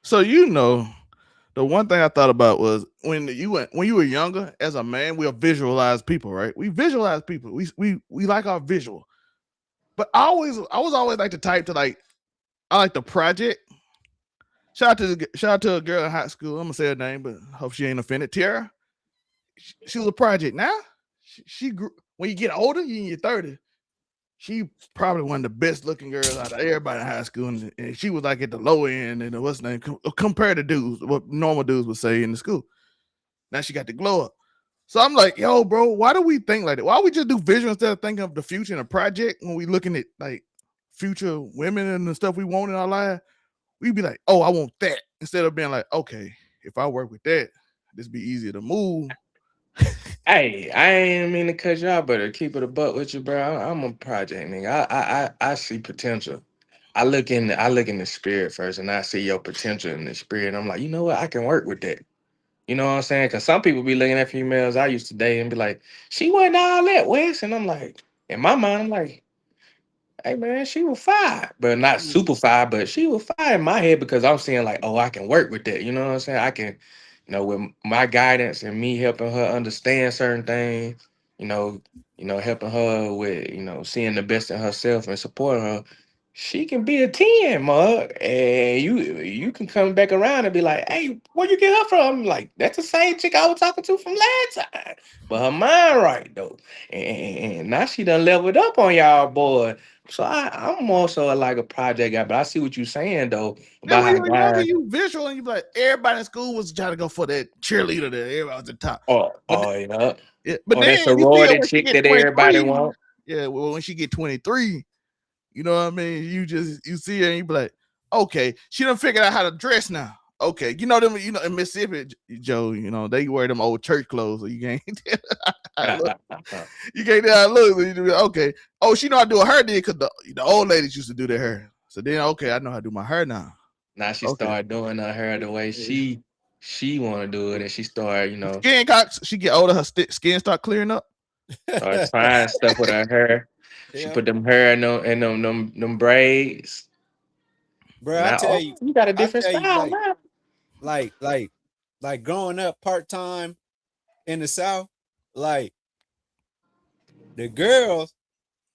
So the one thing I thought about was when you were younger as a man, we'll visualize people, right? We visualize people. We like our visual. But I was always like the type to like I like the project. Shout out to a girl in high school. I'm gonna say her name, but hope she ain't offended. Tiara. She was a project. Now she grew. When you get older, you in your 30s. She probably one of the best looking girls out of everybody in high school, and she was like at the low end and what's the name compared to dudes, what normal dudes would say in the school. Now she got the glow up. So I'm like, yo, bro, why do we think like that? Why don't we just do visual instead of thinking of the future in a project when we looking at like future women and the stuff we want in our life? We'd be like, oh, I want that instead of being like, okay, if I work with that, this be easier to move. Hey, I ain't mean to cut you out, but to keep it a buck with you, bro. I'm a project nigga. I see potential. I look in the spirit first, and I see your potential in the spirit. I'm like, you know what? I can work with that. You know what I'm saying? Because some people be looking at females I used to date and be like, she wasn't all that, West. And I'm like, in my mind, I'm like, hey man, she was fine, but not super fine, but she was fine in my head because I'm seeing like, oh, I can work with that. You know what I'm saying? I can, with my guidance and me helping her understand certain things, you know, helping her with, seeing the best in herself and supporting her. She can be a 10, mug, and you can come back around and be like, hey, where you get her from? Like, that's the same chick I was talking to from last time. But her mind right though. And now she done leveled up on y'all boy. So I'm also like a project guy, but I see what you're saying though And about when how you were younger, guys. you visual and you be like, everybody in school was trying to go for that cheerleader that everybody was at the top. Oh, But yeah. yeah, but Or that then you see her sorority when she chick get that everybody 23. want. Yeah, well, when she get 23, you know what I mean? You see her and you be like, okay, she done figured out how to dress now. Okay, you know them, in Mississippi, Joe, they wear them old church clothes, so you can't tell how it look. You can't tell how it looks. So you be like, okay. Oh, she know how to do her hair then because the old ladies used to do their hair. So then okay, I know how to do my hair now. Now she Okay. started doing her hair the way Yeah. she want to do it, and she started, She get older, her skin start clearing up. start trying stuff with her hair. She Yeah, put them hair in them braids. bro. Now, oh, you got a I different tell you, style now. like, like, like growing up part time in the South, like the girls,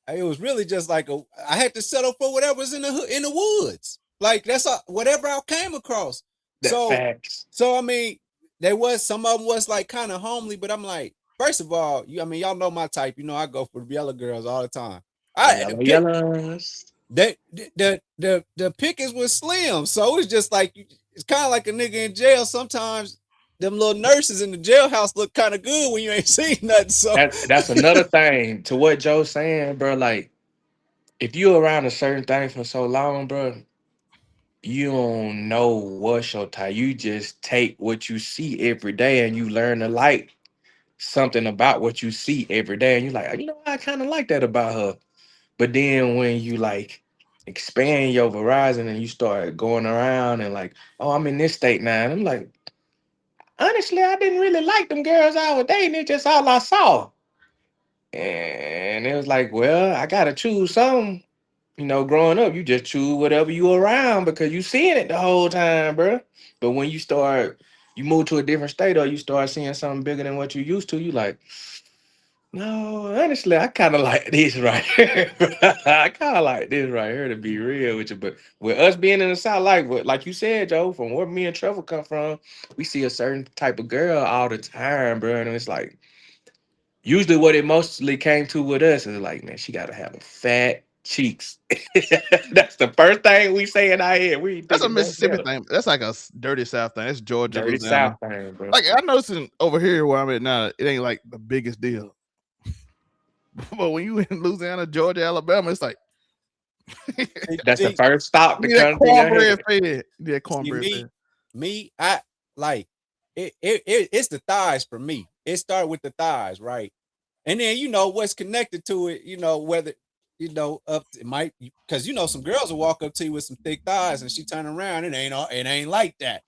it was really just like I had to settle for whatever's in the woods. Like that's whatever I came across. The So, facts. I mean, there was some of them was like kind of homely, but I'm like, first of all, I mean, y'all know my type. You know, I go for the yellow girls all the time. The I yellow pick yellows. the pickings was slim, so it's just like it's kind of like a nigga in jail. Sometimes them little nurses in the jailhouse look kind of good when you ain't seen nothing. So That's another thing to what Joe's saying, bro. Like, if you around a certain thing for so long, bro, you don't know what's your type. You just take what you see every day and you learn to like something about what you see every day. And you're like, I kind of like that about her. But then when you like expand your horizon and you start going around and like, oh, I'm in this state now. And I'm like, honestly, I didn't really like them girls I was dating. It's just all I saw. And it was like, well, I gotta choose some. Growing up, you just choose whatever you around because you seeing it the whole time, bro. But when you move to a different state or you start seeing something bigger than what you used to, you like, no, honestly, I kind of like this right here. I kind of like this right here to be real with you. But with us being in the South, like you said, Joe, from where me and Trevor come from, we see a certain type of girl all the time, bro. And it's like, usually what it mostly came to with us is like, man, she gotta have a fat cheeks. That's the first thing we say in our head. We ain't That's a thinking nothing Mississippi better. thing. That's like a dirty South thing. That's Georgia, Dirty Louisiana. South thing, bro. Like I noticed over here where I'm at now, it ain't like the biggest deal. But when you in Louisiana, Georgia, Alabama, it's like That's the see, first stop you that need that comes to your head. cornbread fed. You need that see cornbread fed. I like it's the thighs for me. It started with the thighs, right? And then what's connected to it, whether up it might because some girls will walk up to you with some thick thighs and she turn around, it ain't like that.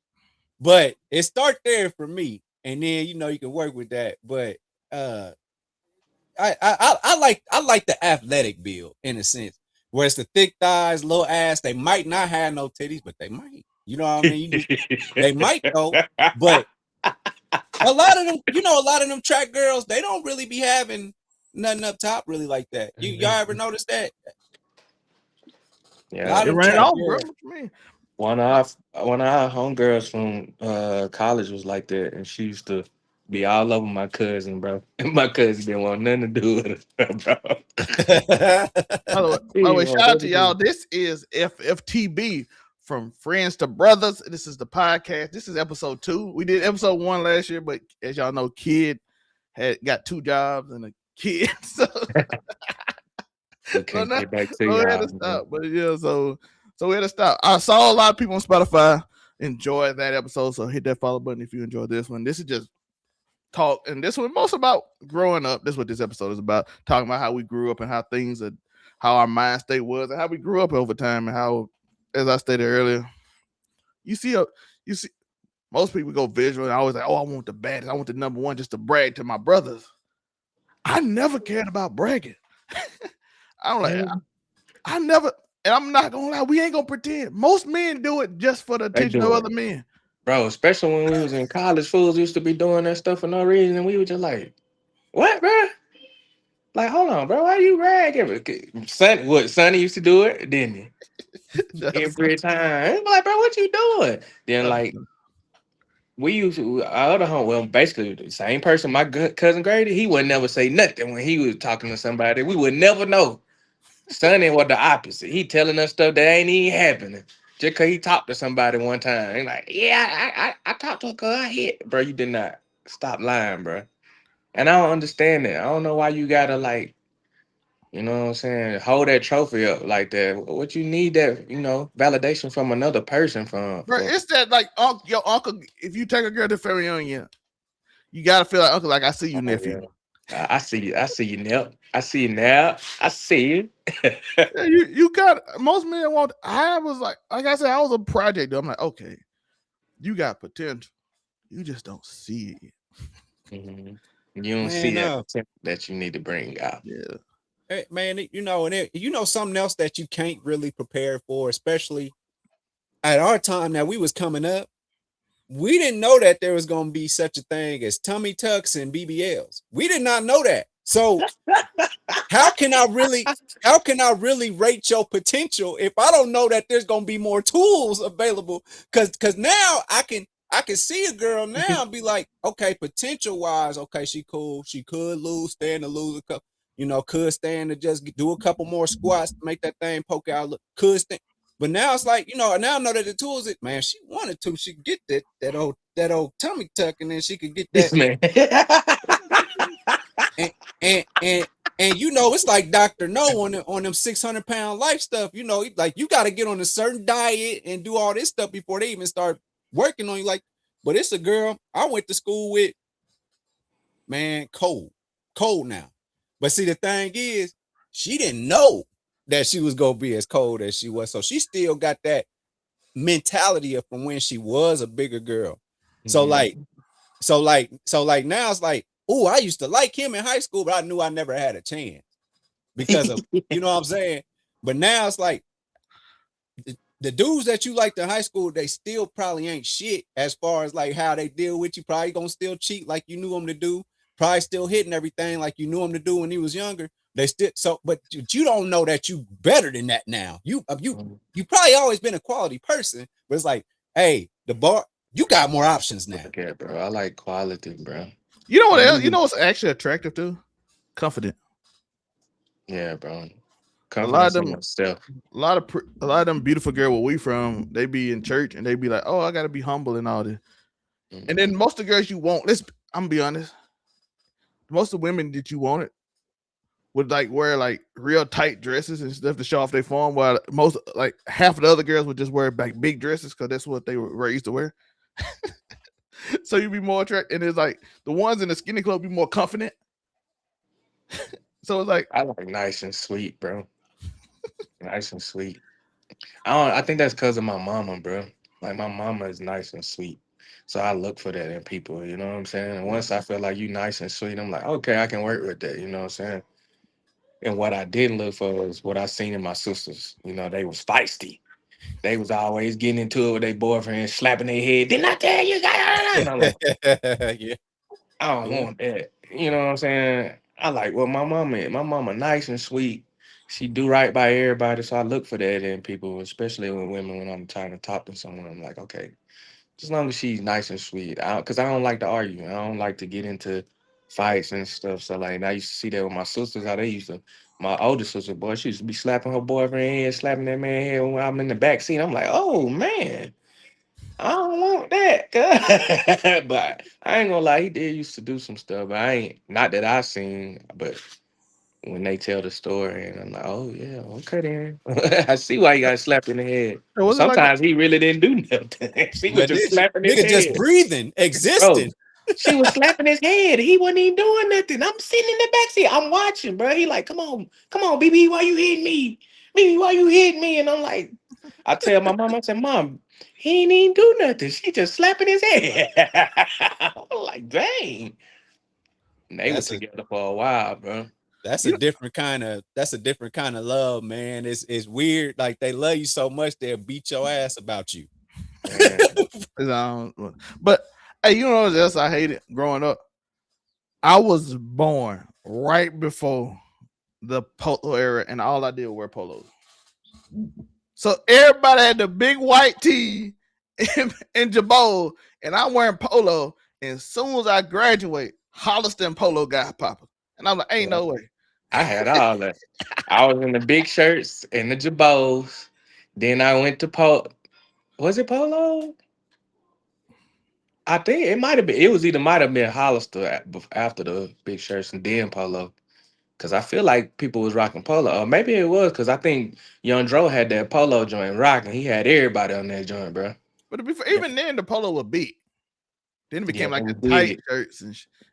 But it start there for me. And then you can work with that. But uh I like the athletic build in a sense. where it's the thick thighs, little ass. They might not have no titties, but they might. You know what I mean? They might though. But a lot of them, a lot of them track girls, they don't really be having nothing up top really like that. Y'all ever notice that? Yeah, it ran off, bro. What you mean? One of our homegirls from college was like that, and she used to be all over my cousin, bro. And my cousin didn't want nothing to do with her, bro. By the way, shout out to y'all. This is FFTB, from friends to brothers. This is the podcast. This is episode 2. We did episode 1 last year, but as y'all know, kid got 2 jobs and a kid, so we can't get back to we had to stop. But yeah, so we had to stop. I saw a lot of people on Spotify enjoy that episode, so hit that follow button if you enjoyed this one. This is just talk, and this one most about growing up. This is what this episode is about, talking about how we grew up and how things are, how our mind state was, and how we grew up over time, and how, as I stated earlier, you see most people go visual and I always like, oh, I want the baddest, I want the number one, just to brag to my brothers. I never cared about bragging. I'm like, I never, and I'm not gonna lie, we ain't gonna pretend. Most men do it just for the attention of other men. Bro, especially when we was in college, fools used to be doing that stuff for no reason, and we were just like, what, bro? Like, hold on, bro, why you bragging? Sonny used to do it, didn't he? Every time. Like, bro, what you doing? Then, like, we used to, our other home, well, basically the same person, my cousin Grady, he would never say nothing when he was talking to somebody. We would never know. Sonny was the opposite. He telling us stuff that ain't even happening. Just because he talked to somebody one time. And like, yeah, I talked to a girl, I hit. Bro, you did not. Stop lying, bro. And I don't understand that. I don't know why you gotta, like, you know what I'm saying, hold that trophy up like that. What you need that, validation from another person from? Bro, it's that, like, your uncle, if you take a girl to family reunion, you gotta feel like, uncle, like, I see you, nephew. Yeah. I see you, Nep. I see you now. I see you. Yeah, you got, most men want, I was like I said, I was a project though. I'm like, okay, you got potential. You just don't see it. Mm-hmm. You don't see that you need to bring out. Yeah. Hey, man, and something else that you can't really prepare for, especially at our time that we was coming up, we didn't know that there was going to be such a thing as tummy tucks and BBLs. We did not know that. So how can I really rate your potential if I don't know that there's going to be more tools available? Cause now I can see a girl now and be like, okay, potential wise, okay, she cool. She could stand to lose a couple, could stand to just do a couple more squats to make that thing poke out. Could stand. But now it's like, now I know that the tools, man, she wanted to, she could get that old tummy tuck, and then she could get that. Man. and it's like Dr. No on them 600-pound life stuff. Like, you got to get on a certain diet and do all this stuff before they even start working on you. Like, but it's a girl I went to school with, man, cold now. But see, the thing is, she didn't know that she was gonna be as cold as she was, so she still got that mentality of from when she was a bigger girl. So now it's like, oh, I used to like him in high school, but I knew I never had a chance because of you know what I'm saying. But now it's like the dudes that you liked in high school, they still probably ain't shit as far as like how they deal with you. Probably gonna still cheat like you knew them to do. Probably still hitting everything like you knew them to do when he was younger. They still but you don't know that you better than that now. You probably always been a quality person, but it's like, hey, the bar, you got more options now. Okay, bro. I like quality, bro. You know what else? You know what's actually attractive too? Confident. Yeah, bro. A lot of them beautiful girl where we from, they be in church and they be like, oh, I gotta be humble and all this. Mm-hmm. And then most of the girls you want, I'm gonna be honest, most of the women that you wanted would like wear like real tight dresses and stuff to show off their form, while most, like half of the other girls would just wear like big dresses because that's what they were raised to wear. So you'd be more attracted, and it's like the ones in the skinny club be more confident. So it's like, I like nice and sweet, bro. Nice and sweet. I think that's because of my mama, bro. Like, my mama is nice and sweet. So I look for that in people, you know what I'm saying? And once I feel like you nice and sweet, I'm like, okay, I can work with that, you know what I'm saying? And what I didn't look for was what I seen in my sisters. You know, they was feisty. They was always getting into it with their boyfriend, slapping their head. Didn't I tell you? And I'm like, Yeah, I don't yeah. want that. You know what I'm saying? I like, well, my mama nice and sweet. She do right by everybody. So I look for that in people, especially with women when I'm trying to talk to someone. I'm like, okay, as long as she's nice and sweet. Because I don't like to argue. I don't like to get into fights and stuff. So like I used to see that with my sisters, how they used to. My older sister, boy, she used to be slapping her boyfriend head, slapping that man head when I'm in the back seat. I'm like, oh man, I don't want that. But I ain't gonna lie, he did used to do some stuff. But I ain't not that I seen, but when they tell the story, and I'm like, oh yeah, okay then. I see why he got slapped in the head. Hey, But was it like sometimes he really didn't do nothing. She was But just this slapping his nigga just head. breathing, Bro, existing. she was slapping his head. He wasn't even doing nothing. I'm sitting in the backseat. I'm watching, bro. He like, come on, BB, why you hitting me? BB, why you hitting me? And I'm like, I tell my mom, I said, Mom, he ain't even do nothing. She just slapping his head. I'm like, dang. And they were That's a together for a while, bro. that's you a know, different kind of love, man. It's weird. Like they love you so much they'll beat your ass about you. Man. but hey, you know what else I hated growing up? I was born right before the polo era, and all I did was wear polos. So everybody had the big white tee and Jabot, and I'm wearing polo. And as soon as I graduate, Holliston polo got popping, and I'm like, ain't Yeah. no way. I had all that. I was in the big shirts and the jabos. Then I went to was it polo? I think it might have been. It was either might have been Hollister after the big shirts and then polo. Cause I feel like people was rocking polo, or maybe it was because I think Young Dro had that polo joint rocking. He had everybody on that joint, bro. But before, Yeah, even then, the polo was big. Then it yeah, became like the it tight did. shirts,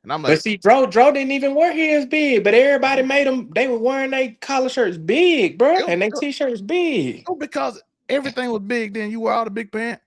and I'm But like, see, Dro didn't even wear his big, but everybody made them. They were wearing their collar shirts big, bro, it was, and their t-shirts big. because everything was big. Then you wore all the big pants.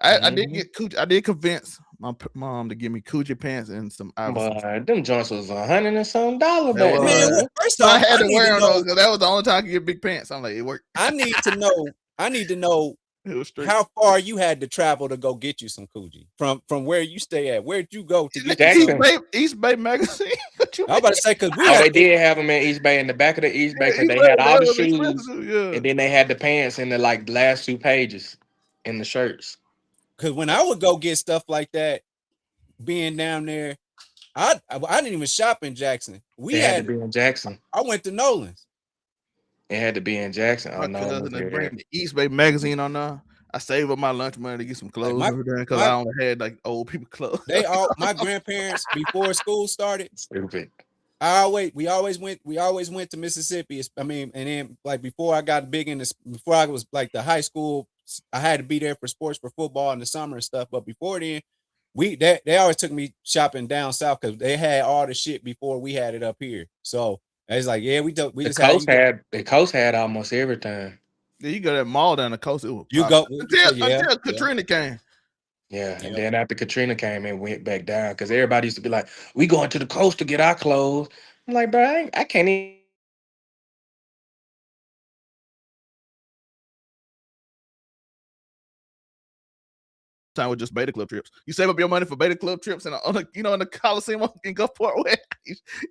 I did Mhm. get Coogi. I did convince my mom to give me Coogi pants and some Iverson. But them joints was $100 and some dollar That back Man, then, was, what, bro. first but I off, had to wear them though because that was the only time I could get big pants. I'm like, it worked. I need to know It was straight. how far you had to travel to go get you some Coogi from where you stay at. Where'd you go to get you some? Jackson. East Bay magazine. What you I was about to say because we Oh, had they to. did have them in East Bay in the back of the East Bay Yeah, because East they Bay, had all that the was expensive shoes, too. Yeah. and then they had the pants in the like last two pages in the shirts. Because when I would go get stuff like that, being down there, I didn't even shop in Jackson. It had to be in Jackson. I went to Nolan's. It had to be in Jackson. Oh My no, cousin look they at bring that. the East Bay magazine on there. I saved up my lunch money to get some Like clothes over there because my I only had like old people clothes. my grandparents before school started. Stupid. We always went to Mississippi. I mean, and then like before I got big in this, before I was like the high school, I had to be there for sports for football in the summer and stuff. But before then, they always took me shopping down south because they had all the shit before we had it up here. So it's like, yeah, we just had The coast had almost everything. Yeah, you go to that mall down the coast, it was you popping. go, yeah, Until Katrina came. Yeah, and yeah. then after Katrina came and went back down because everybody used to be like, "We going to the coast to get our clothes." I'm like, bro, I can't even get my clothes from here. I gotta go to the coast to get it. Time with just Beta Club trips. You save up your money for Beta Club trips and on in the Coliseum in Gulfport where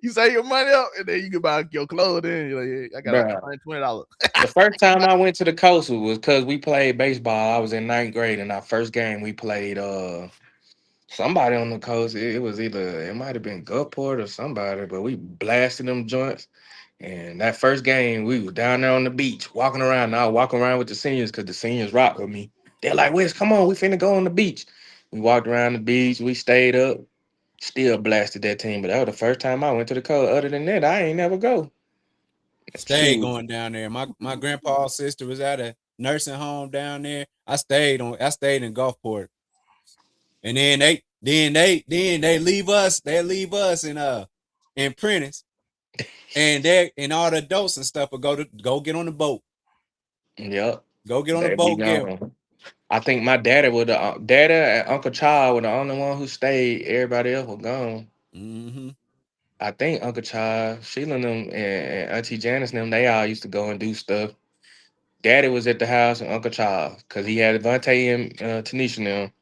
you save your money up and then you can buy your clothes. Then you're like, yeah, I got like Bruh, $120. the first time I went to the coast was because we played baseball. I was in ninth grade, and our first game we played somebody on the coast. It was either it might have been Gulfport or somebody, but we blasted them joints. And that first game, we was down there on the beach, walking around. And I was walking around with the seniors because the seniors rock with me. They're like, Wes, come on, we finna go on the beach. We walked around the beach, we stayed up, still blasted that team. But that was the first time I went to the coast. Other than that, I ain't never go. Stayed Shoot. going down there. My grandpa's sister was at a nursing home down there. I stayed in Gulfport. And then they leave us. They leave us in Prentice. And all the adults and stuff will go get on the boat. Yep. Go get on the They be boat, yeah. gone. I think my daddy was the daddy and Uncle Child were the only one who stayed. Everybody else was gone. Mm-hmm. I think Uncle Charles, Sheila and them, and Auntie Janice and them, they all used to go and do stuff. Daddy was at the house and Uncle Charles, because he had Devontae and Tanisha and them.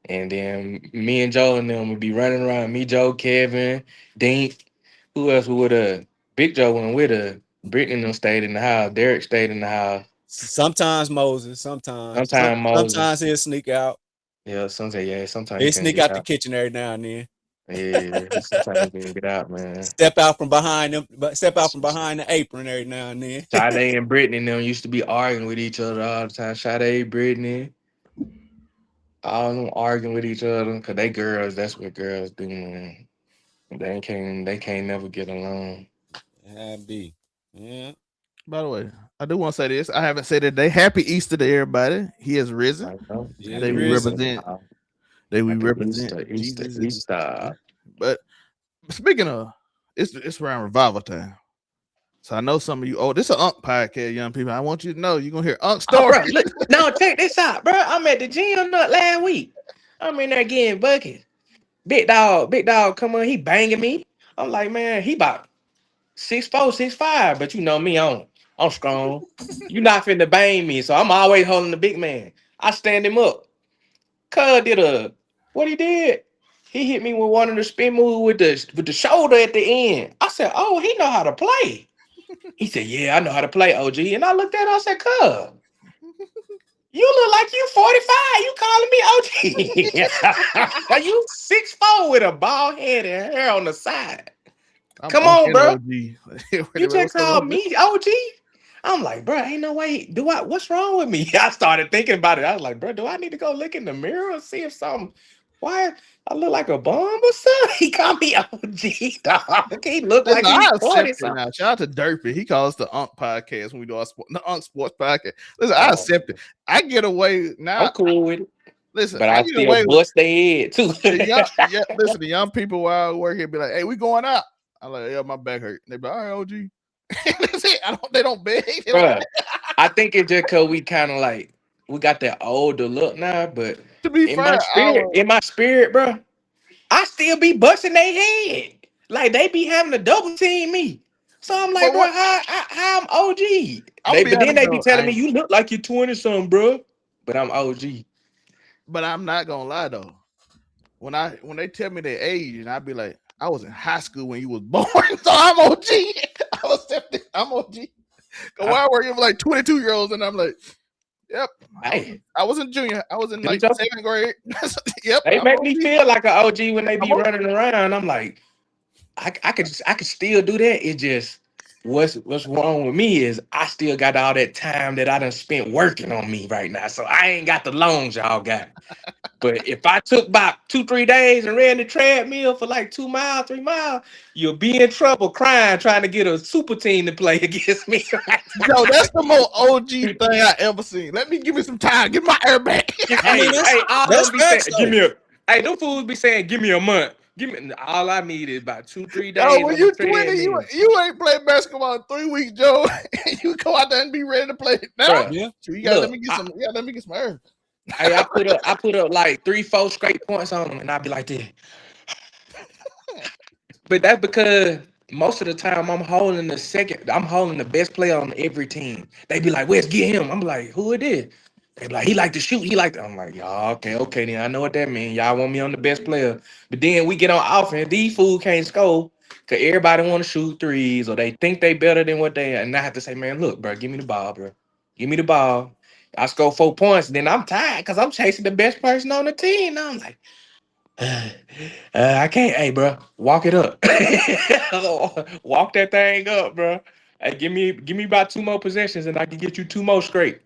And then me and Joe and them would be running around. Me, Joe, Kevin, Dink. Who else was with us? Big Joe went with us. Brittany and them stayed in the house. Derek stayed in the house. Sometimes Moses, sometimes Moses. he'll sneak out. Yeah, sometimes He'll he couldn't sneak get out the out. kitchen every now and then. Yeah, sometimes he couldn't get out, man. Step out from behind them, but step out from behind the apron every now and then. Sade and Brittany and them used to be arguing with each other all the time. Sade, Brittany, all of them arguing with each other because they girls. That's what girls do, man. They can't never get along. Be. Yeah. By the way, I do want to say this. I haven't said it today. Happy Easter to everybody. He has risen. Yeah, They we represent. They we represent. Easter. But speaking of, it's around revival time. So I know some of you. Oh, this is an Unk podcast, young people. I want you to know you're gonna hear Unk stories. Look, no, check this out, bro. I'm at the gym last week. I'm in there getting buckets. Big dog, come on, he banging me. I'm like, man, he about 6'4", 6'5", but you know me, I'm strong. You not finna bang me, so I'm always holding the big man. I stand him up. Cuz did what he did? He hit me with one of the spin moves with the shoulder at the end. I said, oh, he know how to play. He said, yeah, I know how to play, OG. And I looked at him, I said, cuz, you look like you 45. You calling me OG? Are you 6'4" with a bald head and hair on the side? Come on, bro. You just called me OG? I'm like, bro, ain't no way. What's wrong with me? I started thinking about it. I was like, bro, do I need to go look in the mirror and see if something, why I look like a bum or something? He called me OG, dog. He looked like he's 40 something. Now, shout out to Derpy. He calls us the Unk podcast when we do the Unk Sports podcast. Listen, I accept it. I get away now. I'm cool with it. Listen, but I still bust their head too. Listen, the young people while I work here be like, hey, we going out. I'm like, yeah, my back hurt. They be like, all right, OG. That's it. They don't beg. Bruh, I think it's just because we kind of like, we got that older look now, but to be fair, in my spirit, bro, I still be busting their head. Like they be having to double team me. So I'm like, bro, how I'm OG? But then they be telling me, you look like you're 20 something, bro. But I'm OG. But I'm not gonna lie though. When they tell me their age, and I be like, I was in high school when you was born, so I'm OG. I'm OG. Cause I work with like 22-year-olds, and I'm like, yep. I was in junior. I was in like 7th grade. Yep. They make me feel like an OG when they be running around. I'm like, I could still do that. It just what's wrong with me is I still got all that time that I done spent working on me right now. So I ain't got the loans y'all got. But if I took about 2-3 days and ran the treadmill for like 2 miles, 3 miles, you'll be in trouble crying trying to get a super team to play against me. Yo, that's the most OG thing I ever seen. Let me give me some time. Give my air back. Them fools be saying, give me a month. All I need is about 2-3 days. Yo, when you 20, you ain't played basketball in 3 weeks, Joe. You go out there and be ready to play now. Yeah. So you gotta let me get some air. Hey, I put up like 3-4 straight points on them, and I'd be like this. But that's because most of the time I'm holding the best player on every team. They be like, "Where's get him?" I'm like, "Who it is?" They be like, "He like to shoot. He like to." I'm like, "Y'all okay? Then I know what that means. Y'all want me on the best player." But then we get on offense. These fools can't score because everybody want to shoot threes, or they think they better than what they are. And I have to say, "Man, look, bro, give me the ball, bro. Give me the ball." I score 4 points, then I'm tired because I'm chasing the best person on the team. Now I'm like, I can't. Hey, bro, walk it up. Walk that thing up, bro. Hey, give me about 2 more possessions, and I can get you 2 more straight,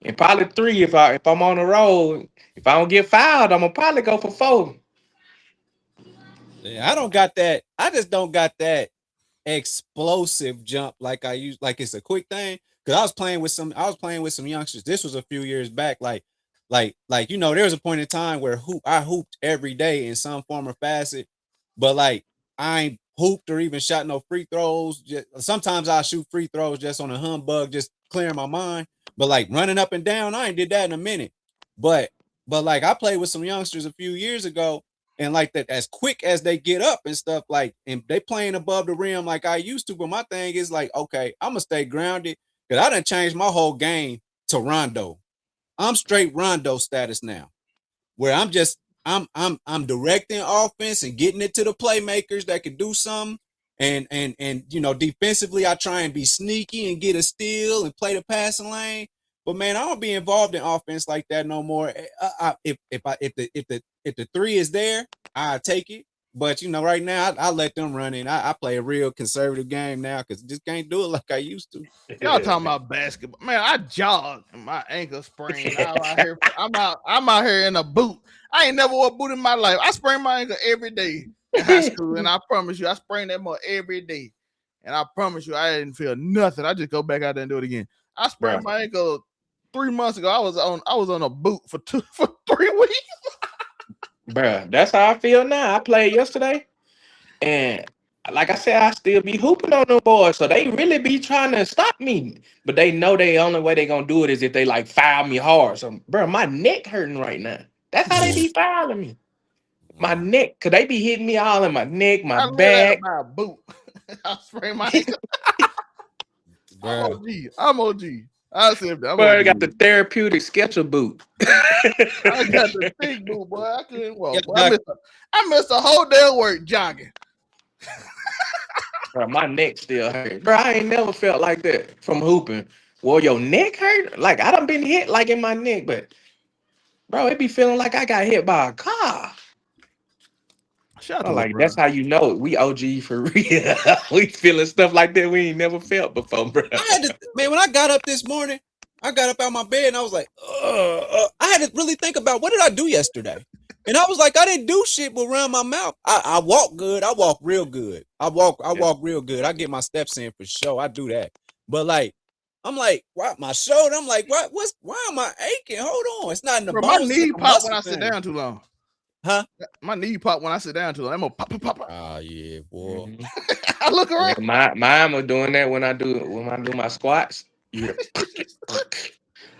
and probably 3 if I'm on the road. If I don't get fouled, I'm gonna probably go for 4. Yeah, I don't got that. I just don't got that explosive jump like I use. Like it's a quick thing. Because I was playing with some youngsters. This was a few years back. Like you know, there was a point in time where I hooped every day in some form or facet, but like I ain't hooped or even shot no free throws. Sometimes I shoot free throws just on a humbug, just clearing my mind. But like running up and down, I ain't did that in a minute. But like I played with some youngsters a few years ago, and like that as quick as they get up and stuff, like, and they playing above the rim like I used to. But my thing is like, okay, I'm gonna stay grounded because I done changed my whole game to Rondo. I'm straight Rondo status now, where I'm directing offense and getting it to the playmakers that can do something. And you know, defensively, I try and be sneaky and get a steal and play the passing lane. But man, I don't be involved in offense like that no more. If the three is there, I take it. But you know, right now I let them run in. I play a real conservative game now because just can't do it like I used to. Y'all talking about basketball, man? I jog and my ankle sprained. I'm out here in a boot. I ain't never wore a boot in my life. I sprain my ankle every day in high school, and I promise you, I sprain that more every day. And I promise you, I didn't feel nothing. I just go back out there and do it again. I sprained my ankle 3 months ago. I was on a boot for 3 weeks. Bruh, that's how I feel now. I played yesterday, and like I said, I still be hooping on them boys, so they really be trying to stop me. But they know the only way they gonna do it is if they like foul me hard. So, bro, my neck hurting right now. That's how they be fouling me. My neck, cause they be hitting me all in my neck, my back. My boot. I sprained my ankle. I'm OG. I said, I got the therapeutic Sketcher boot. I got the big boot, boy. I couldn't walk. Boy, I missed a whole day of work jogging. Bro, my neck still hurt. Bro, I ain't never felt like that from hooping. Well, your neck hurt? Like, I done been hit like in my neck, but bro, it be feeling like I got hit by a car. Like, that's how you know it. We OG for real. We feeling stuff like that we ain't never felt before, bro. Man, when I got up this morning, I got up out of my bed and I was like, I had to really think about what did I do yesterday? And I was like, I didn't do shit but run my mouth. I walk good. I walk real good. I walk real good. I get my steps in for sure. I do that. But like, I'm like, what? My shoulder. I'm like, what? Why am I aching? Hold on. It's not in the bones. My knee pop when I sit down too long. Huh? My knee pop when I sit down too long. I'm gonna pop. Oh yeah, boy. I look around. Mine was doing that when I do my squats. Yeah.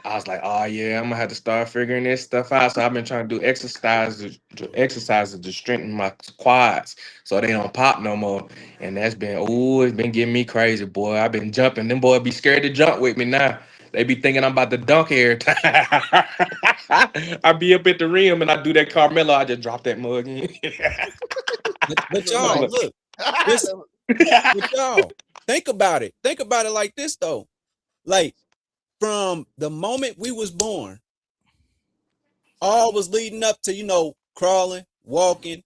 I was like, oh yeah, I'm gonna have to start figuring this stuff out. So I've been trying to do exercises to strengthen my quads so they don't pop no more. And that's been it's been getting me crazy, boy. I've been jumping. Them boys be scared to jump with me now. They be thinking I'm about to dunk every time. I be up at the rim and I do that Carmelo. I just drop that mug in. But y'all, look. But y'all, think about it. Think about it like this though. Like, from the moment we was born, all was leading up to, you know, crawling, walking,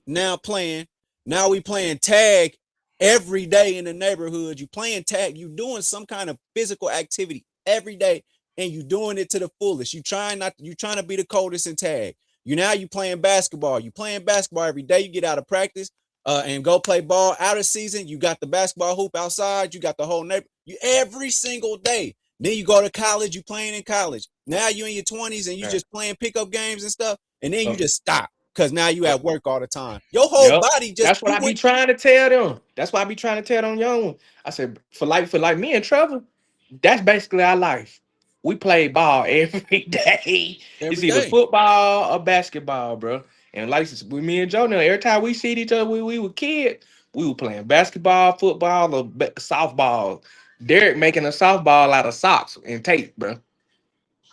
now playing. Now we playing tag every day in the neighborhood. You playing tag, you doing some kind of physical activity every day, and you doing it to the fullest. You trying to be the coldest in tag. You playing basketball. You playing basketball every day. You get out of practice and go play ball out of season. You got the basketball hoop outside. You got the whole neighborhood. You every single day. Then you go to college, you playing in college. Now you in your 20s and you just playing pickup games and stuff. And then you just stop because now you at work all the time. Your whole body just. That's what I be trying to tell them. That's why I be trying to tell them young ones. I said, for like me and Trevor, that's basically our life. We play ball every day. It's either football or basketball, bro. And like with me and Joe now, every time we see each other when we were kids, we were playing basketball, football, or softball. Derek making a softball out of socks and tape, bro.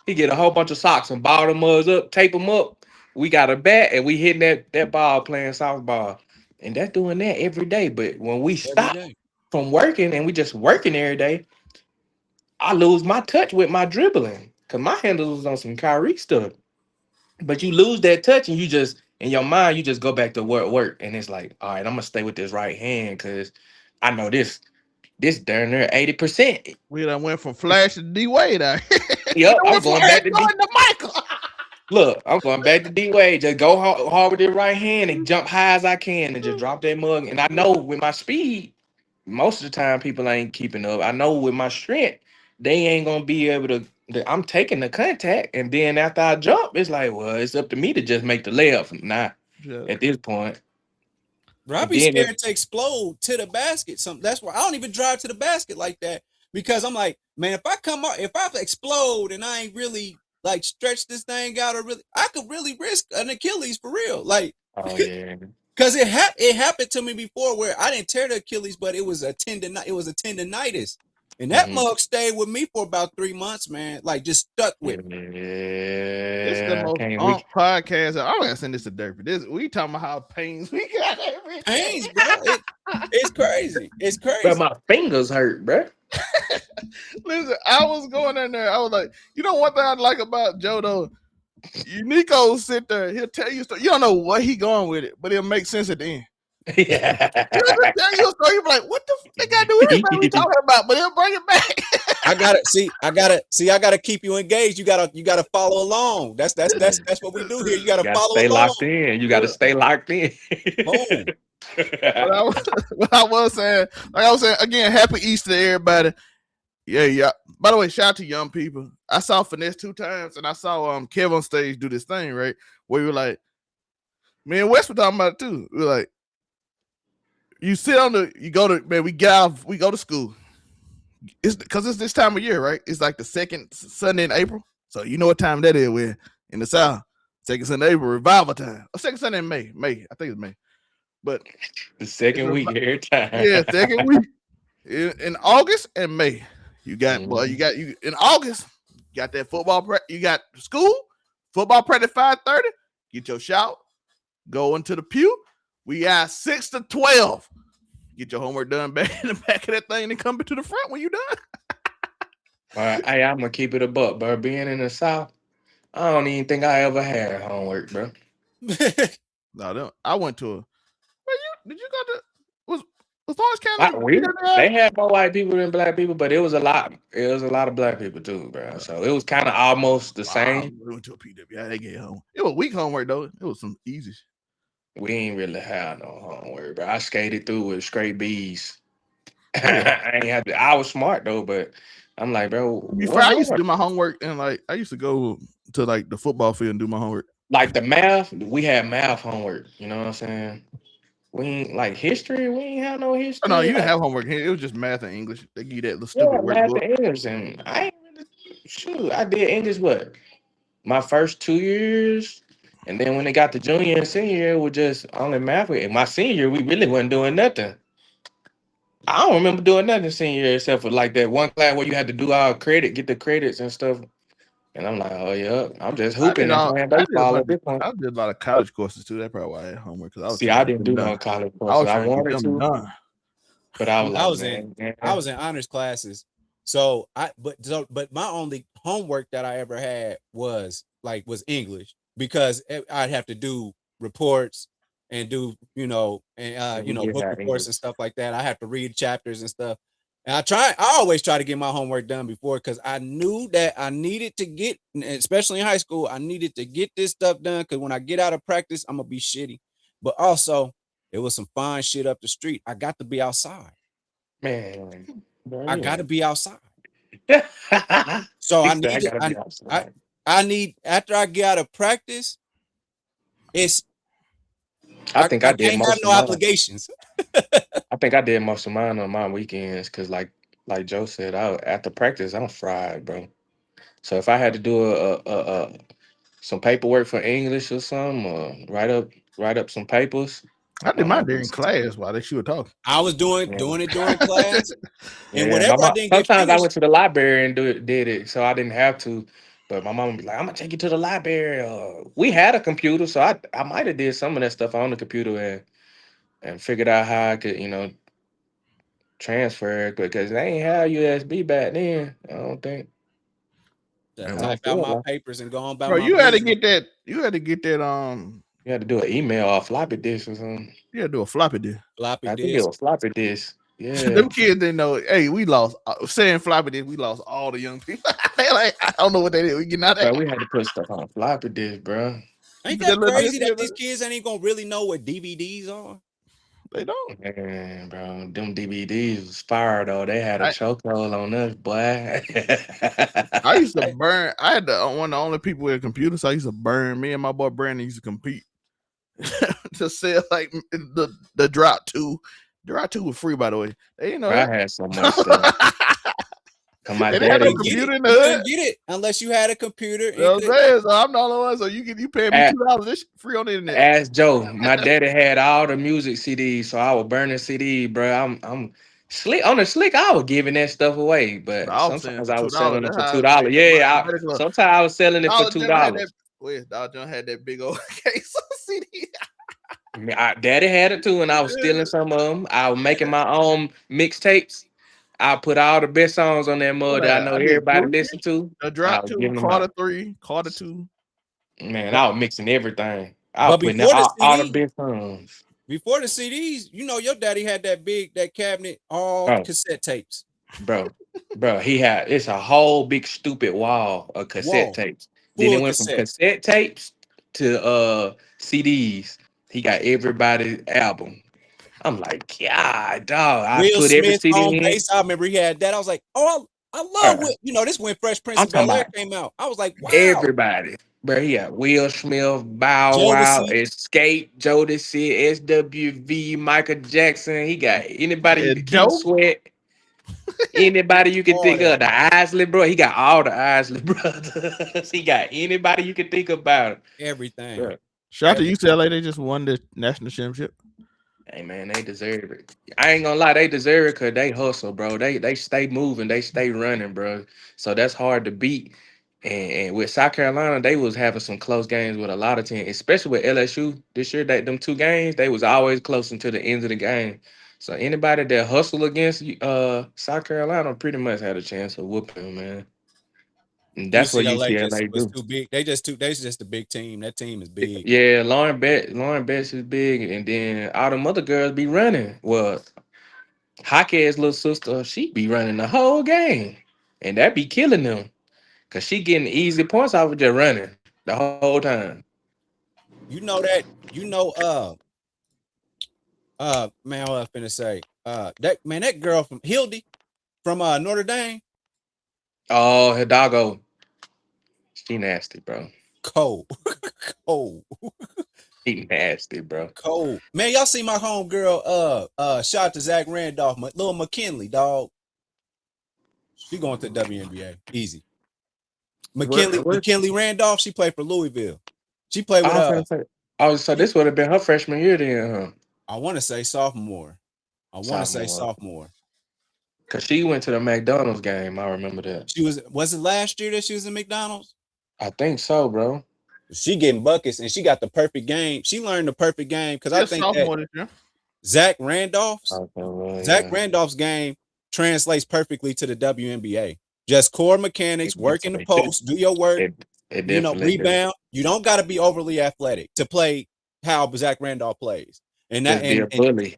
He get a whole bunch of socks and ball them mugs up, tape them up. We got a bat and we hitting that ball playing softball. And that's doing that every day. But when we stop from working and we just working every day, I lose my touch with my dribbling. Because my handles was on some Kyrie stuff. But you lose that touch and you just, in your mind, you just go back to work. And it's like, all right, I'm going to stay with this right hand because I know this darn near 80%. We done went from Flash to D Wade. Yep, I'm going back to Michael. Look, I'm going back to D Wade. Just go hard with the right hand and jump high as I can and just drop that mug. And I know with my speed, most of the time people ain't keeping up. I know with my strength, they ain't gonna be able to. I'm taking the contact, and then after I jump, it's like, well, it's up to me to just make the layup. Nah, at this point. Bro, I be scared to explode to the basket. That's why I don't even drive to the basket like that, because I'm like, man, if I explode and I ain't really like stretch this thing out, or really, I could really risk an Achilles for real. Like, Oh yeah. Because it happened to me before where I didn't tear the Achilles, but it was a tendonitis. And that mug stayed with me for about 3 months, man. Like just stuck with me. This is the most podcast. I gotta send this to Derpy. We talking about how pains we got every pains, bro. It's crazy. It's crazy. But my fingers hurt, bro. Listen, I was going in there. I was like, you know, one thing I like about Joe though. Nico sit there. He'll tell you stuff. You don't know what he going with it, but it'll make sense at the end. Yeah. He'll tell you a story. You'll be like, what the fuck I do everything we talking about? But he'll bring it back. I gotta keep you engaged. You gotta follow along. That's what we do here. You gotta follow stay along. Locked in. You gotta stay locked in. What I was saying, like I was saying again, happy Easter to everybody. Yeah. By the way, shout out to young people. I saw Finesse 2 times, and I saw Kev on stage do this thing, right? Where you were like, me and Wes were talking about it too. We were like, you go to school. It's because it's this time of year, right? It's like the second Sunday in April. So you know what time that is. We're in the South. Second Sunday in April, revival time. Or second Sunday in May. I think it's May. But the second week every time. Yeah, second week. In August and May. You got you in August, you got that football you got school, football practice 5:30, get your shout, go into the pew. We got 6 to 12. Get your homework done back in the back of that thing and come to the front when you done. Hey, I'm gonna keep it a buck, bro. Being in the South, I don't even think I ever had homework, bro. No, I went to did you go to was Orange County? They had more white people than black people, but it was a lot. It was a lot of black people too, bro. So it was kind of almost the same. We went to a PW. Yeah, they get home. It was weak homework though. It was some easy. We ain't really have no homework, bro. I skated through with straight B's. I was smart though, but I'm like, bro. I used to do my homework and like I used to go to like the football field and do my homework. Like the math, we had math homework. You know what I'm saying? We ain't like history. We ain't have no history. Oh, no, you didn't have homework here. It was just math and English. They give you that little stupid math and English, and I ain't really I did English my first 2 years, and then when they got to junior and senior year, it was just only math. And my senior year, we really wasn't doing nothing. I don't remember doing nothing senior year except for like that one class where you had to do all get the credits and stuff. And I'm like, oh yeah, I'm just hooping and playing baseball at this point. I did a lot of college courses too. That's probably why I had homework. I didn't do no college courses. I wanted to, but I was in honors classes. So but my only homework that I ever had was English because I'd have to do reports and do book reports and stuff like that. I have to read chapters and stuff. And I always try to get my homework done before because I knew that I needed to get, especially in high school, I needed to get this stuff done because when I get out of practice, I'm gonna be shitty. But also, it was some fine shit up the street. I got to be outside. Man, I got to be outside. So I need after I get out of practice, I did most of obligations. I think I did most of mine on my weekends because, like Joe said, after practice I'm fried, bro. So if I had to do some paperwork for English or something, or write up some papers, I did mine during class while she was talking. I was doing it during class, and whatever I didn't get sometimes I went to the library and did it, so I didn't have to. But my mom would be like, "I'm gonna take you to the library." We had a computer, so I might have did some of that stuff on the computer and figured out how I could, transfer it because they ain't have USB back then. I don't think. Type out my papers and go on by. Bro, you had to get that. You had to get that. You had to do an email or floppy disk or something. You had to do a floppy disk. I think it was floppy disk. Yeah. Them kids didn't know. Hey, we lost. Saying floppy disk, we lost all the young people. They like, I don't know what they did. We getting out there. We had to put stuff on floppy disk, bro. Ain't that crazy that these kids ain't gonna really know what DVDs are? They don't. Man, bro, them DVDs was fire though. They had a chokehold on us, boy. I used to burn. I had one of the only people with a computer, so I used to burn. Me and my boy Brandon used to compete to sell like the Drop 2. The Drop 2 was free, by the way. They, I had so much stuff. Cause my They didn't have no daddy, computer in the You hood. couldn't get it unless you had a computer. You know what I'm saying? So I'm the only one. So you paying me $2. This shit free on the internet. ask Joe. My daddy had all the music CDs, so I was burning CDs, bro. I'm slick on the slick. I was giving that stuff away, but I was saying sometimes for I $2. was selling them That's for how I $2. made Yeah, the medical. sometimes I was selling it for Dollar General had that. $2. Wait, Dollar General had that big old case of CD. Daddy had it too, and I was stealing some of them. I was making my own mixtapes. I put all the best songs on that mud that I know I did everybody Groupie, listen to. the I Drop was 2, giving them Carter out. 3, Carter 2. Man, I was mixing everything. I was But putting before the all the CD, best songs. before the CDs, you know, your daddy had that cabinet, all Bro, cassette tapes. bro, it's a whole big stupid wall of cassette Whoa, tapes. Then it full went from cassette. cassette tapes to CDs. He got everybody's album. I'm like, God, dog. I Will put every Smith CD on in. bass. I remember he had that. I was like, oh, I love Bro, Will. You know, this when Fresh Prince I'm of Bel talking Air about came out. I was like, wow. everybody. Bro, he got Will Smith, Bow Wow, Jodeci. Escape, Jodeci, SWV, Michael Jackson. He got anybody you Yeah, could keep Joe. sweat. Anybody you can All think that. of, the Isley, bro. He got all the Isley brothers. He got anybody you can think about. Everything. Bro. Shout out to UCLA. They just won the national championship. Hey man, they deserve it. I ain't gonna lie, they deserve it because they hustle, bro. They stay moving, they stay running, bro. So that's hard to beat. And with South Carolina, they was having some close games with a lot of teams, especially with LSU this year. That them two games, they was always close until the end of the game. So anybody that hustle against South Carolina pretty much had a chance of whooping them, man. And that's what UCLA just UCLA was do. too big. They just a big team. That team is big. Yeah, Lauren Betts is big, and then all them other girls be running. Well, Hockey's little sister, she be running the whole game, and that be killing them, cause she getting easy points off of just running the whole time. You know that, you know, man, what I was finna say. That girl from Hildy from Notre Dame, Oh, Hidalgo, she nasty, bro. cold. Cold. She nasty, bro. Cold. Man, y'all see my homegirl, shout out to Zach Randolph, little McKinley, dog. She going to the WNBA. Easy. McKinley Randolph, she played for Louisville. She played with I was gonna say, oh, so this would have been her freshman year then, huh? I want to say sophomore. Sophomore. Cause she went to the McDonald's game. I remember that. She was it last year that she was in McDonald's? I think so, bro. She getting buckets and she got the perfect game. She learned the perfect game because I think sophomore that this year. Zach Randolph's Yeah. Randolph's game translates perfectly to the WNBA. Just core mechanics, work in the post, do your work, It you know, definitely rebound. You don't got to be overly athletic to play how Zach Randolph plays. And that just be a bully.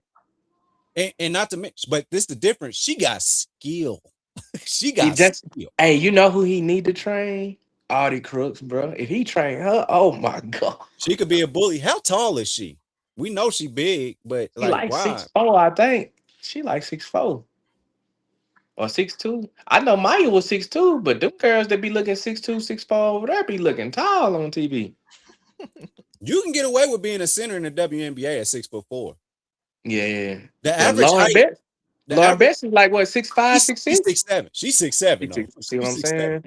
And not to mention, but this is the difference. She got skill. She got skill. Hey, you know who he need to train? Audi Crooks, bro. If he train her, oh my god, She could be a bully. How tall is she? We know she big, but she like 6'4", I think. She like 6'4" or 6'2". I know Maya was 6'2", but them girls that be looking 6'2", 6'4" over there be looking tall on TV. You can get away with being a center in the WNBA at 6'4". Yeah. The average height. Lauren Betts is like what, 6'5", 6'6"? She's 6'7". She's 6'7" though. See what I'm saying?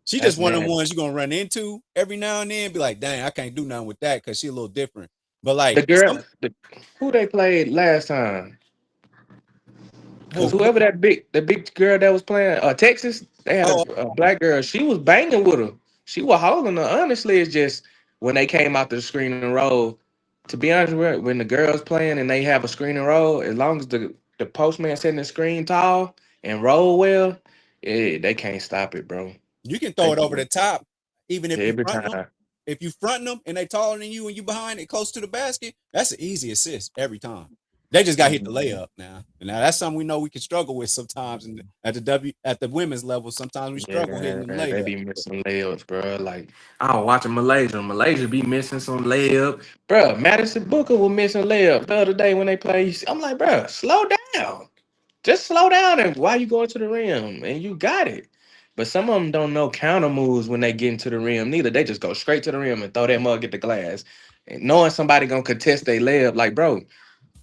She just one of them ones you're gonna run into every now and then. Be like, dang, I can't do nothing with that because she's a little different. But like the girl, who they played last time? Because whoever that big girl that was playing Texas, they had a black girl. She was banging with her. She was holding her. Honestly, it's just when they came out to the screen and roll. To be honest with you, when the girls playing and they have a screen and roll, as long as the postman setting the screen tall and roll well, they can't stop it, bro. You can throw it over the top, even if every you front time. them. If you front them and they taller than you and you behind it close to the basket, that's an easy assist every time. They just got hit the layup now. And now that's something we know we can struggle with sometimes. And at the women's level, sometimes we struggle hitting them layups. They be missing layups, bro. Like I was watching Malaysia. Malaysia be missing some layup, bro. Madison Booker was missing layup the other day when they played. I'm like, bro, slow down. Just slow down and why you going to the rim and you got it. But some of them don't know counter moves when they get into the rim. Neither they just go straight to the rim and throw that mug at the glass, and knowing somebody gonna contest their layup. Like, bro,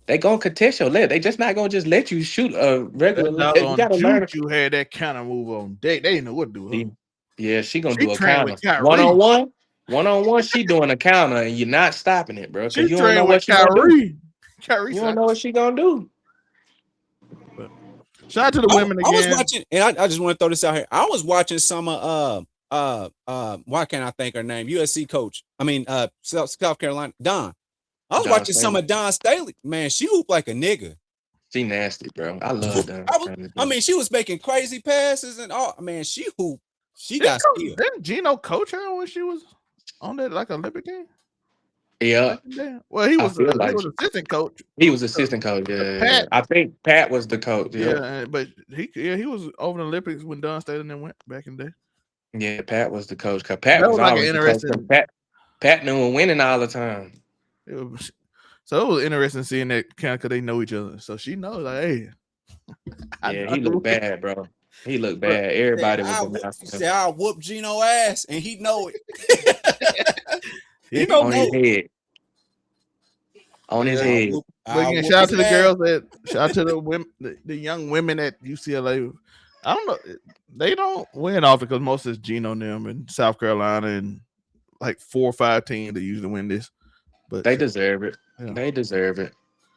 They gonna contest your leg. They just not gonna just let you shoot a regular That leg. You doggone gotta learn. Juju had that kind of move on. They didn't know what to do. Huh? Yeah, she gonna She do a trained counter. with Kyrie. One-on-one, she doing a counter, and you're not stopping it, bro. Cause She you don't know trained what with she gonna do. Kyrie. Kyrie You don't said, know what she gonna do. but shout out to the women I was again. watching, and I just want to throw this out here. I was watching some why can't I think her name? USC coach. I mean, South Carolina, Don. I was Don watching some Staley. of Don Staley. Man, she hooped like a nigga. She nasty, bro. I love Don. I mean, she was making crazy passes and all. Man, she hooped. She got skill. Didn't Gino coach her when she was on that like Olympic game? Yeah. Well, he was like assistant coach. He was assistant coach. Yeah. Pat. I think Pat was the coach. Yeah, but he was over the Olympics when Don Staley and then went back in the day. Yeah, Pat was the coach. Cause Pat That was was like always an the coach. interesting. Pat knew winning all the time. So it was interesting seeing that kind of because they know each other. So she knows, like, hey. Yeah, he looked bad, bro. He looked bad. Everybody was. He said, "I'll whoop Gino ass," and he know it. He know on his head. On his head. But again, shout out to the girls shout out to the women, the young women at UCLA. I don't know, they don't win often because most is Gino and them in South Carolina and like 4 or 5 teams that usually win this. But they deserve it. Yeah. They deserve it.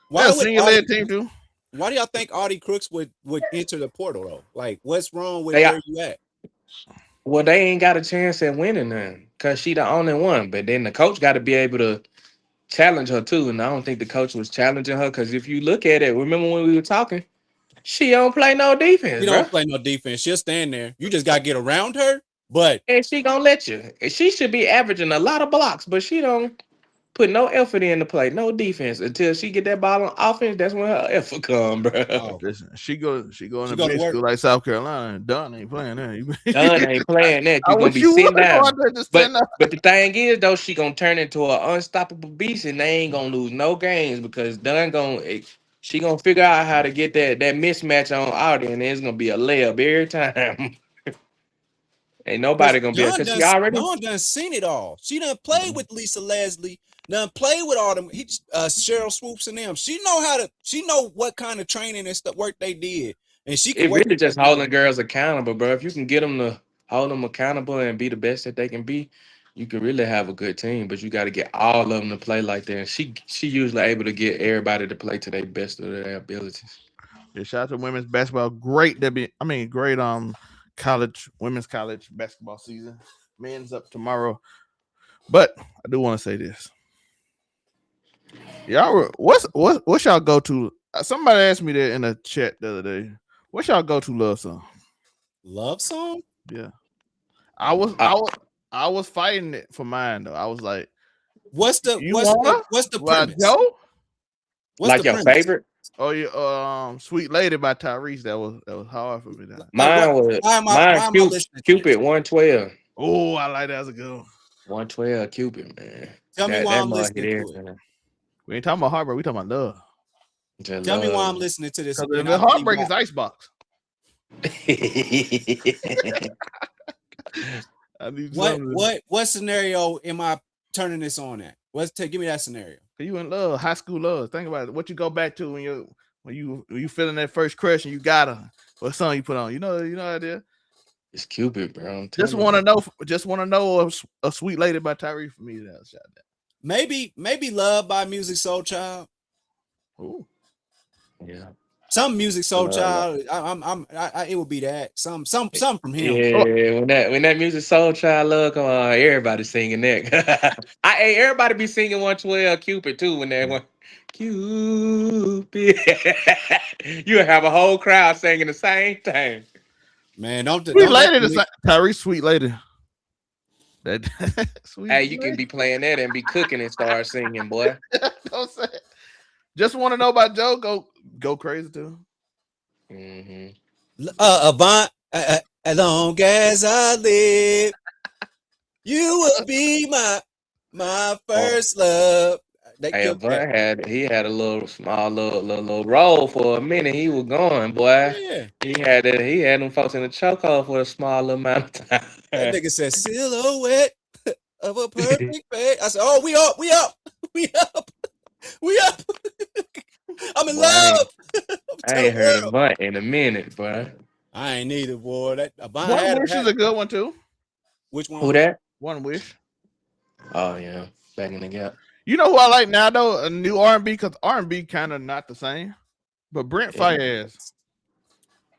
Why would team too? Why do y'all think Audi Crooks would enter the portal though? Like, what's wrong with where you at? Well, they ain't got a chance at winning then because she the only one. But then the coach got to be able to challenge her too. And I don't think the coach was challenging her because if you look at it, remember when we were talking, she don't play no defense. She don't play no defense. She'll stand there. You just got to get around her. And she gonna let you. She should be averaging a lot of blocks, but she don't put no effort in the play, no defense until she get that ball on offense. That's when her effort come, bro. Oh. Listen, she go in a big school like South Carolina, and Dunn ain't playing that. Dunn ain't playing that. You gonna be sitting down. But the thing is, though, she gonna turn into an unstoppable beast, and they ain't gonna lose no games because Dunn she gonna figure out how to get that mismatch on Audi, and it's gonna be a layup every time. Ain't nobody gonna be because she already done seen it all. She done played with Lisa Leslie, done played with all them Cheryl Swoops and them. She know what kind of training and stuff work they did. And she can really just holding girls accountable, bro. If you can get them to hold them accountable and be the best that they can be, you can really have a good team. But you got to get all of them to play like that. And she usually able to get everybody to play to their best of their abilities. Yeah, shout out to women's basketball. Great women's college basketball season. Men's up tomorrow. But I do want to say this. Y'all, what's y'all go to? Somebody asked me that in a chat the other day. What's y'all go to love song? Love song? Yeah. I was fighting it for mine though. I was like, what's the premise? Joe? What's your favorite? Oh yeah, Sweet Lady by Tyrese. That was hard for me. Mine Cupid 112. Oh, I like that as a good one. 112 Cupid, man. Tell me why I'm listening to it. We ain't talking about heartbreak, we talking about love. Tell me why I'm listening to this. The heartbreak is Icebox. What scenario am I turning this on at? Give me that scenario. You in love, high school love. Think about it. What you go back to when you feeling that first crush and you got her. What song you put on? You know idea. It's Cupid, bro. Just want to know a Sweet Lady by Tyrese for me. That shot that. Maybe Love by Music Soul Child. Ooh. Yeah. Some Music Soul Child. It would be that. Some from him. Yeah, when that Music Soul Child love come on, everybody singing that. Everybody be singing 112 Cupid too when that one. Cupid. You have a whole crowd singing the same thing. Man, don't Sweet Lady, Tyrese Sweet Lady. That Sweet Lady. You can be playing that and be cooking and start singing, boy. Don't say it. Just want to know about Joe. Go crazy too. Mm-hmm. Avant, as long as I live, you will be my first love. Avant had a little small little role for a minute. He was going, boy. Yeah. He had them folks in the chokehold for a small little amount of time. That nigga said silhouette of a perfect face. I said, oh, we up. I'm in Boy, love. I Tell ain't the heard a world. bunt in a minute, boy. I ain't neither, boy. That One Wish is a good one too. which one? Who that? One Wish. Oh yeah, back in the gap. You know who I like now though? A new R&B, because R&B kind of not the same. But Brent Yeah. Faiyaz.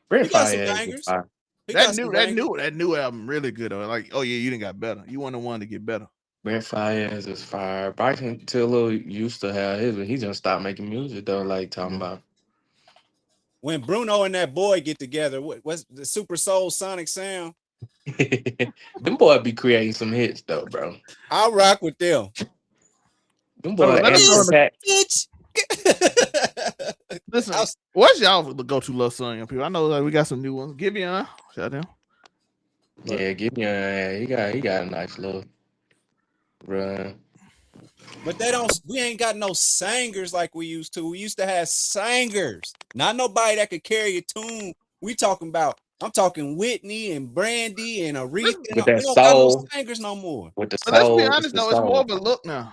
Brent He got some Faiyaz is bangers. fire. He That got some new bangers. that new album really good though. Like, oh yeah, you didn't got better. You want the one to get better. Brent Faiyaz is fire. Bryson Tiller used to have his, but he just stopped making music though. Like talking about When Bruno and that boy get together, what's the Super Soul Sonic Sound? them boys be creating some hits though, bro. I'll rock with them. Them Hold on, boys let us know in and Bitch. Listen, what's y'all go to love song, young people? I know like, we got some new ones. Give me shout out. yeah, give me he got a nice little run. But we ain't got no singers like we used to. We used to have singers. Not nobody that could carry a tune. I'm talking Whitney and Brandy and Aretha. With We that don't got no soul, singers no more. with the But let's be soul, honest though, it's more of a look now.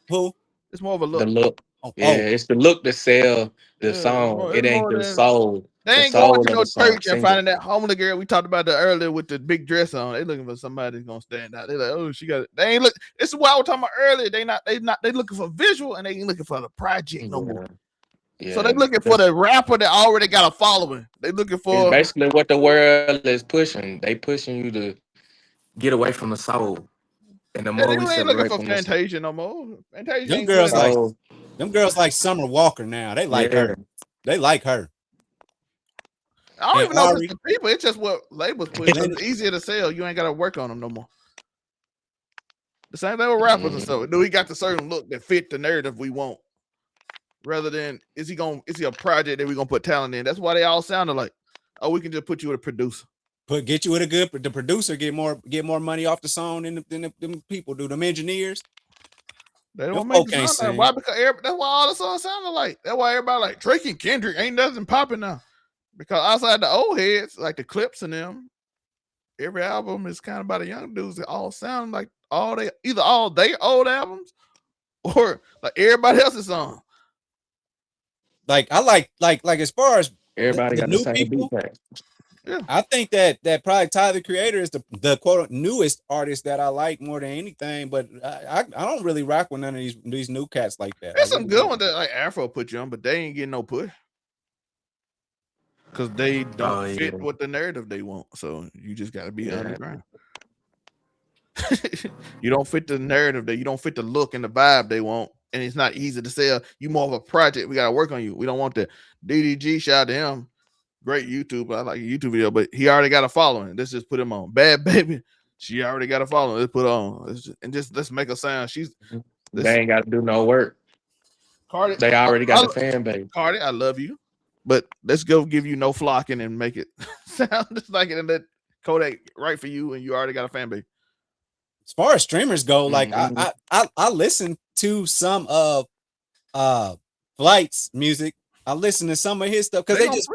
Who? It's more of a the look. look. Oh, Yeah, it's the look that sell the song. It's It ain't more the than soul. they The ain't going soul to of no the song. church and finding that homely girl we talked about that earlier with the big dress on. They looking for somebody that's gonna stand out. They like, oh, she got it. They ain't look. This is what I was talking about earlier. They looking for visual and they ain't looking for the project no more. Yeah. So they looking for the rapper that already got a following. They looking for it's basically what the world is pushing. They pushing you to get away from the soul. And the yeah, more we they ain't looking separate for from the Fantasia no more. Fantasia them ain't good enough. soul, them girls like Summer Walker now. They like her. They like her. I don't And even know if Ari, it's the people. It's just what labels put. It's easier to sell. You ain't got to work on them no more. The same thing with rappers and stuff. Do he got the certain look that fit the narrative we want? Rather than is he a project that we gonna put talent in? That's why they all sounded like, oh, we can just put you with a producer. get you with the producer get more money off the song than them people do. Them engineers. They don't make the song. Why? Because that's why all the songs sounded like. That's why everybody like Drake and Kendrick ain't nothing popping now. Because outside the old heads, like the Clips and them, every album is kind of by the young dudes that all sound like either all they old albums or like everybody else's song. Like I like as far as everybody got the same people, beat pack. Yeah. I think that probably Tyler the Creator is the quote newest artist that I like more than anything. But I don't really rock with none of these new cats like that. There's some good ones that like Afro put you on, but they ain't getting no push because they don't fit what the narrative they want. So you just got to be underground. You don't fit the narrative you don't fit the look and the vibe they want, and it's not easy to sell. You more of a project. We got to work on you. We don't want the DDG. Shout out to him. Great YouTube. I like a YouTube video, but he already got a following. Let's just put him on. Bad Baby. She already got a following. Let's put on. Let's make a sound. They ain't got to do no work. Cardi, they already got the fan base. Cardi, I love you, but let's go give you no flocking and make it sound just like it and let Kodak write for you, and you already got a fan base. As far as streamers go, like I listen to some of Flight's music. I listen to some of his stuff because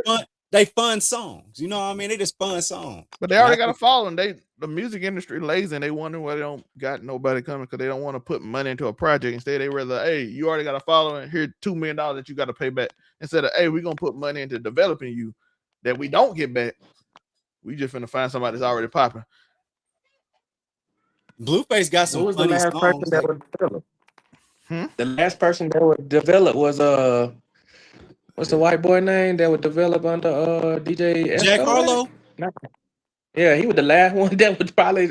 they fun songs. You know what I mean? They just fun songs. But they already got a following. The music industry lazy and they wonder why they don't got nobody coming because they don't want to put money into a project. Instead, they rather, hey, you already got a following. Here, $2 million that you got to pay back. Instead of, hey, we're gonna put money into developing you that we don't get back. We just finna find somebody that's already popping. Blueface got some funny songs. That would develop? The last person that would develop was what's the white boy name that would develop under DJ Jack Harlow? Yeah, he was the last one that would probably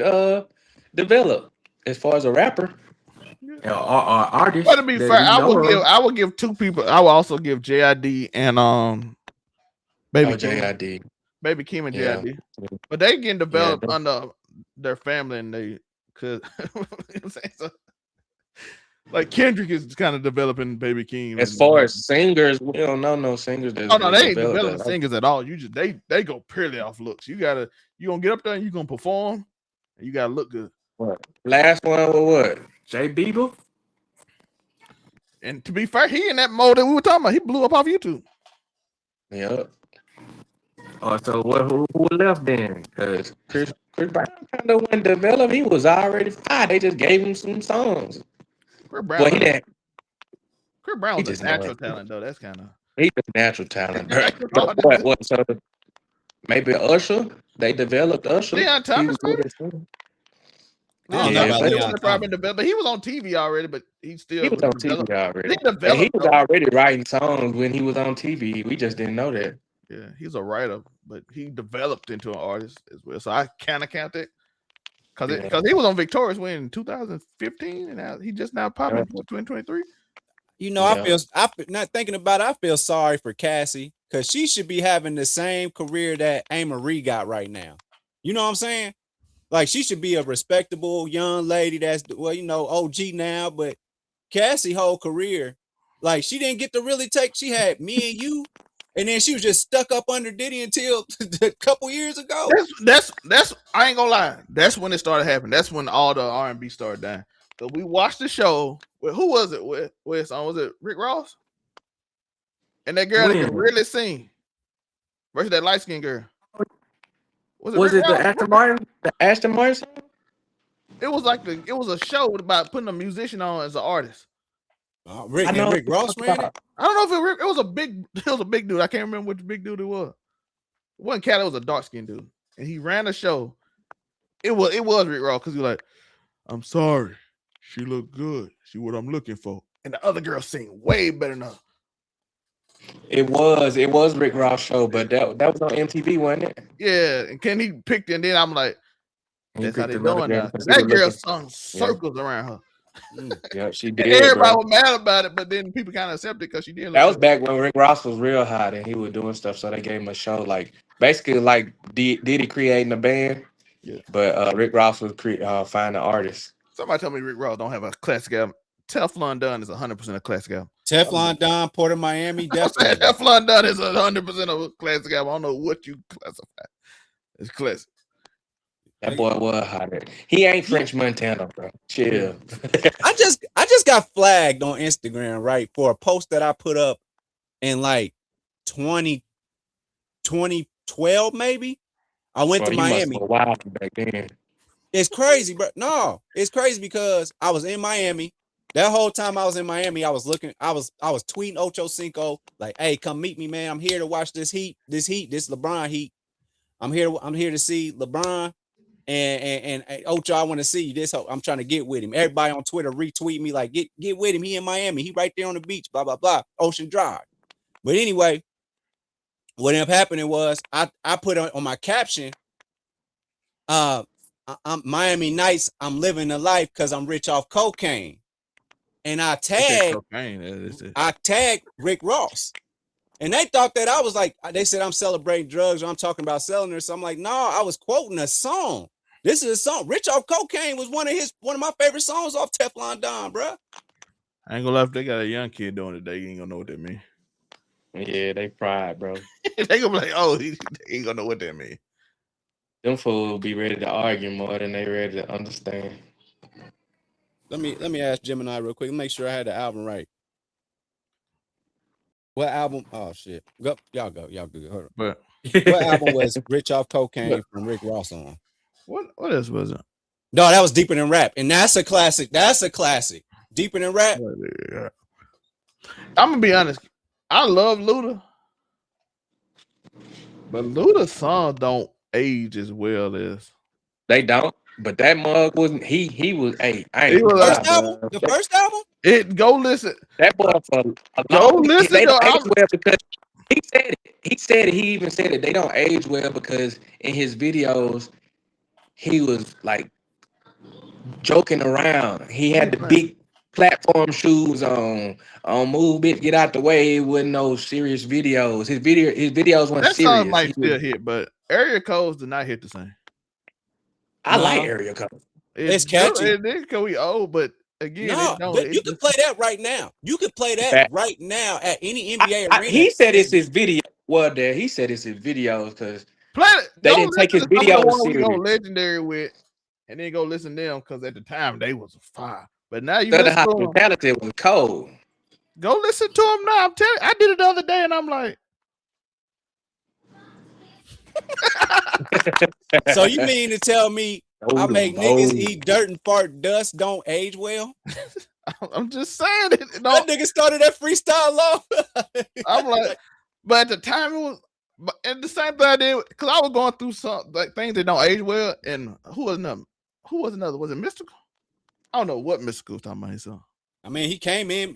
develop as far as a rapper. Or artist. But to be fair, I will give two people. I will also give JID and Baby JID. Baby Keem and JID. But they getting developed under their family and they could so, like Kendrick is kind of developing Baby Keem. As far as singers, we don't know no singers. They ain't developing singers at all. You just they go purely off looks. You gonna get up there and you gonna perform and you gotta look good. What? Last one was what? Jay Bieber. And to be fair, he in that mode that we were talking about. He blew up off YouTube. Yep. So who left then? Because Chris Brown kind of went develop. He was already fine. They just gave him some songs. Chris Chris Brown He was a just natural know it. talent though. That's kind of He's a natural talent, bro. natural But artist. what? So maybe Usher. They developed Usher. Deion He was Thomas, good maybe? at singing. I don't Leon know Yeah, about Thomas, but he Leon wasn't probably Thomas. developed, but he was on TV already, but he he still was was on developed. TV already. He And he developed was though. already writing songs when he was on TV. We just didn't know that. Yeah, he's a writer, but he developed into an artist as well. So I kind of count that because Yeah. he was on Victorious when in 2015, and now he just now popping for 2023. You know, Yeah. not thinking about it, I feel sorry for Cassie because she should be having the same career that A. Marie got right now. You know what I'm saying? Like she should be a respectable young lady that's OG now, but Cassie whole career, like she didn't get to really take. She had Me and You, and then she was just stuck up under Diddy until a couple years ago. That's I ain't gonna lie. That's when it started happening. That's when all the R&B started dying. So we watched the show. With, who was it? With was it Rick Ross? And that girl that could really sing versus that light skinned girl. Was it Rick the Ross? Aston Martin? The Aston Martin song? It was like it was a show about putting a musician on as an artist. Rick Ross ran it. I don't know if it was a big dude. I can't remember which big dude it was. It wasn't Cat, it was a dark skinned dude. And he ran a show. It was Rick Ross because he was like, I'm sorry. She looked good. She what I'm looking for. And the other girl sing way better than her. It was Rick Ross show, but that was on MTV, wasn't it? Yeah, and Kenny picked it, and then I'm like, that's how they doing now. because That girl sung circles around her. Yeah, she did. Everybody bro. was mad about it, but then people kind of accepted it because she did. That was back when Rick Ross was real hot and he was doing stuff, so they gave him a show like basically like Diddy creating a band. Yeah. But Rick Ross was finding artists. Somebody told me Rick Ross don't have a classic album. Teflon Don is 100% a classic album. Teflon Don, Port of Miami, definitely. Teflon Don is 100% of a classic album. I don't know what you classify. It's classic. That boy was hot. He ain't French Montana, bro. Chill. I just got flagged on Instagram, right, for a post that I put up in like 2012, maybe. I went to Miami. Wow, back then. It's crazy, bro. No, it's crazy because I was in Miami. That whole time I was in Miami, I was tweeting Ocho Cinco, like, hey, come meet me, man. I'm here to watch this LeBron heat. I'm here to see LeBron. And Ocho, I want to see this. I'm trying to get with him. Everybody on Twitter retweet me like, get with him. He in Miami. He right there on the beach. Blah blah blah. Ocean Drive. But anyway, what ended up happening was I put on my caption, I'm Miami Nights. I'm living the life because I'm rich off cocaine. And I tagged Rick Ross. And they thought that I was like, they said I'm celebrating drugs or I'm talking about selling her. So I'm like, no, I was quoting a song. This is a song. Rich Off Cocaine was one of my favorite songs off Teflon Don, bro. I ain't gonna lie, if they got a young kid doing it, they ain't gonna know what that means. Yeah, they fried, bro. They gonna be like, oh, he ain't gonna know what that means. Them fools will be ready to argue more than they ready to understand. Let me ask Gemini real quick. Make sure I had the album right. What album? Oh shit. Y'all go. Y'all good. Hold on. But what album was Rich Off Cocaine from Rick Ross on? What else was it? No, that was Deeper Than Rap. And that's a classic. Deeper Than Rap. I'm gonna be honest. I love Luda. But Luda's songs don't age as well as they don't. But that mug wasn't. He was. Hey, I ain't. The first album. Go listen. That boy for go listen. They don't age well because he said it. He even said it. They don't age well because in his videos he was like joking around. He had the big platform shoes on Move It, Get Out the Way. It wasn't no serious videos. His videos weren't serious. That song might still hit, but Area Codes did not hit the same. I like Area Codes. It's catchy. It is because we old, but again, you can play that right now. You can play that right now at any NBA arena. He said it's his video. Well, he said it's his videos because they didn't take his videos serious. Go legendary with, and then go listen to them because at the time they was fire. But now you the hospitality was cold. Go listen to them now. I'm telling you, I did it the other day, and I'm like. So you mean to tell me I make niggas eat dirt and fart dust don't age well? I'm just saying it. That nigga started that freestyle law. I'm like, but at the time it was, but and the same thing I did because I was going through some like things that don't age well. And who was another? Was it Mystical? I don't know what Mystical was talking about himself. I mean, he came in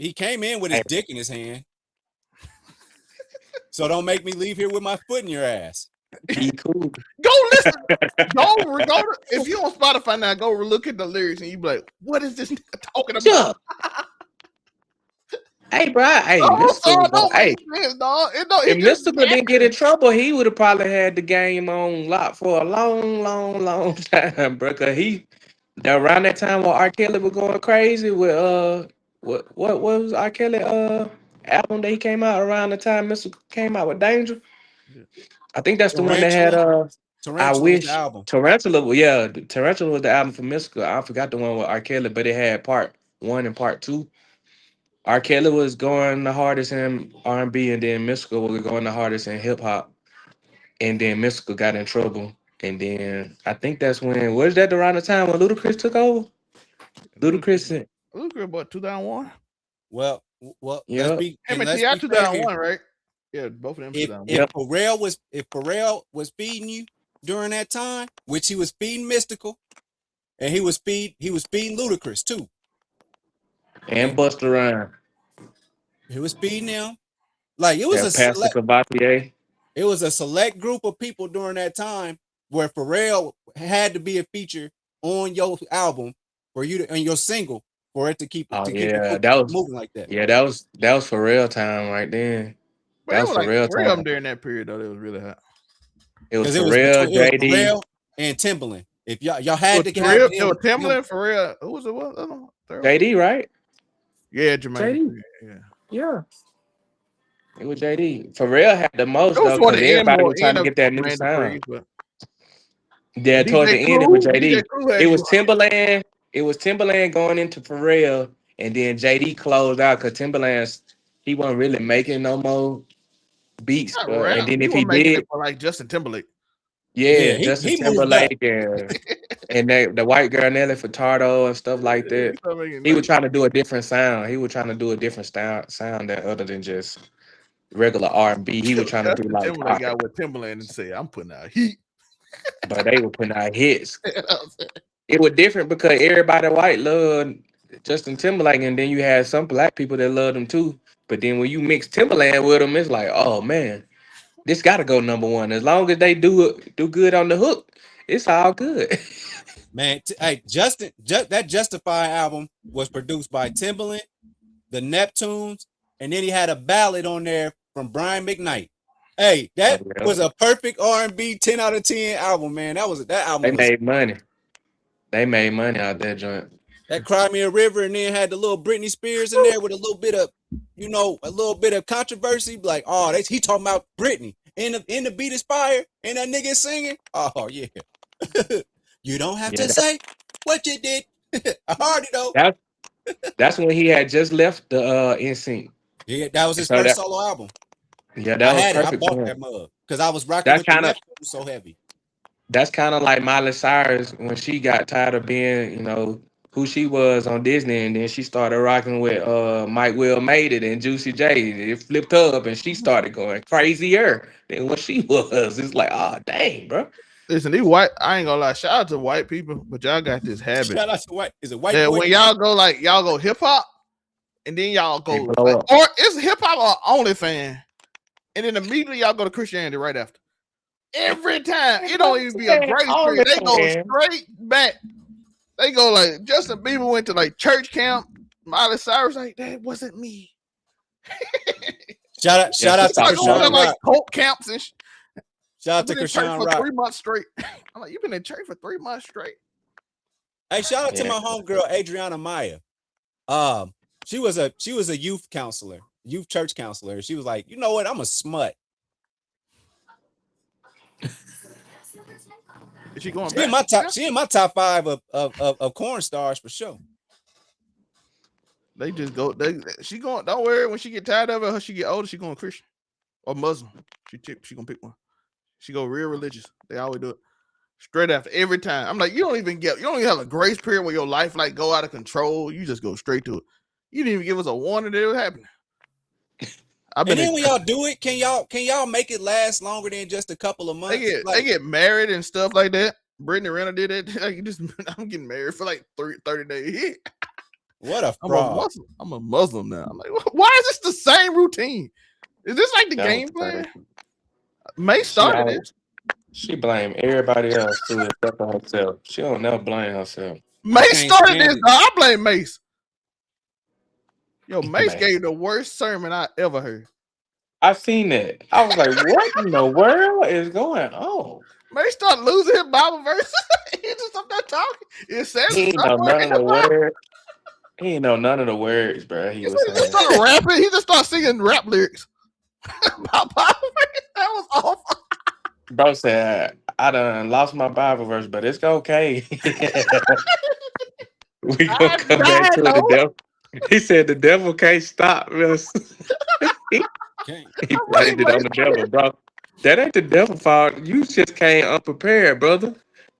with his dick in his hand. So don't make me leave here with my foot in your ass. Be cool. Go listen. go if you on Spotify now, go look at the lyrics and you be like, what is this nigga talking about? Hey, bro. Hey, if Mystical didn't get in trouble, he would have probably had the game on lock for a long time, bro. Cause around that time when R. Kelly was going crazy with what was R. Kelly album that he came out around the time Mystical came out with Danger? I think that's the one that had I Wish album. Tarantula. Yeah, Tarantula was the album for Mystical. I forgot the one with R. Kelly, but it had part 1 and part 2. R. Kelly was going the hardest in R&B, and then Mystical was going the hardest in hip hop, and then Mystical got in trouble, and then I think that's when was that around the time when Ludacris took over? Ludacris about 2001. Well, yeah. Let's be 2001, right? Yeah, both of them. If Pharrell was feeding you during that time, which he was feeding Mystical, and he was feeding Ludacris too. And Busta Rhymes. He was feeding them. Like it was it was a select group of people during that time where Pharrell had to be a feature on your album for you to on your single for it to keep moving like that. Yeah, that was Pharrell time right then. That was Pharrell time during that period though. It was really hot. It was Pharrell, JD, Pharrell and Timbaland. If y'all had to get Timbaland, Pharrell. Who was it? JD, right? Yeah, Jermaine. Yeah. It was JD. Pharrell had the most though, because everybody was trying to get that new sound. Yeah, towards the end it was JD. It was Timbaland. It was Timbaland going into Pharrell, and then JD closed out because Timbaland he wasn't really making no more beats. And then if he did, like Justin Timberlake. Yeah, Justin Timberlake and the white girl Nelly Furtado and stuff like that. He was trying to do a different sound. He was trying to do a different sound that other than just regular R&B. He was trying to do like Timberlake got with Timberland and say, "I'm putting out heat," but they were putting out hits. It was different because everybody white loved Justin Timberlake, and then you had some black people that loved him too. But then when you mix Timberland with him, it's like, oh man. This got to go number 1. As long as they do good on the hook, it's all good. Man, that Justify album was produced by Timbaland, the Neptunes, and then he had a ballad on there from Brian McKnight. Hey, that was a perfect R&B 10 out of 10 album, man. That album. They made money. They made money out that joint. That Cry Me a River, and then had the little Britney Spears in there with a little bit of controversy. Like, oh, he talking about Britney in the beat is fire, and that nigga singing. Oh yeah, you don't have to say what you did. I already know. That's when he had just left the NSYNC. Yeah, that was his first solo album. Yeah, that was perfect. I bought that mug because I was rocking with the Neptunes so heavy. That's kind of like Miley Cyrus when she got tired of being, who she was on Disney, and then she started rocking with Mike Will Made It and Juicy J. It flipped her up, and she started going crazier than what she was. It's like, oh dang, bro. Listen, these white, I ain't gonna lie. Shout out to white people, but y'all got this habit. Shout out to white. Is it white? Yeah, when y'all go hip hop, and then y'all go or it's hip hop or OnlyFans, and then immediately y'all go to Christianity right after. Every time, it don't even be a grace period. They go straight back. They go like Justin Bieber went to like church camp. Miley Cyrus like that wasn't me. Shout out to Krishan like cult camps and shout out to Krishan Rock. 3 months straight. I'm like, you've been in church for 3 months straight. Hey, shout out to my homegirl Adriana Maya. She was a youth counselor, youth church counselor. She was like, you know what? I'm a smut. Is she going back? She in my top 5 of corn stars for sure. They just go. She going. Don't worry. When she get tired of it, she get older. She going Christian or Muslim. She gonna pick one. She go real religious. They always do it straight after every time. I'm like, you don't even have a grace period where your life like go out of control. You just go straight to it. You didn't even give us a warning that it was happening. And then when y'all do it, can y'all make it last longer than just a couple of months? They get married and stuff like that. Brittany Renner did it. Like, I'm getting married for like 30 days. What a fraud. I'm a Muslim now. I'm like, why is this the same routine? Is this like the game plan? Mase started it. She blame everybody else too except for herself. She don't never blame herself. Mase started this. I blame Mase. Yo, Mase gave the worst sermon I ever heard. I seen that. I was like, what in the world is going on? Mase started losing his Bible verses. He just up there talking. It says he ain't know none of the words. He ain't know none of the words, bro. He was just started rapping. He just started singing rap lyrics. That was awful. Bro said, I done lost my Bible verse, but it's okay. We gonna come back to the devil. He said the devil can't stop us. He blamed it on the devil, bro. That ain't the devil's fault. You just came unprepared, brother.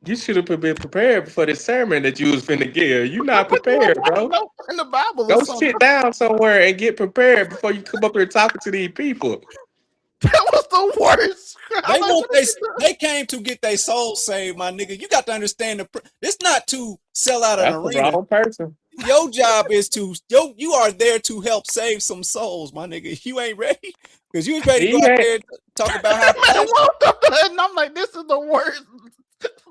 You should have been prepared for the sermon that you was finna give. You not prepared, bro. In the Bible, go sit down somewhere and get prepared before you come up here talking to these people. That was the worst. They came to get their soul saved, my nigga. You got to understand it's not to sell out an arena. The wrong person. Your job is you are there to help save some souls, my nigga. You ain't ready because you was ready to go out there and talk about how. And I'm like, this is the worst.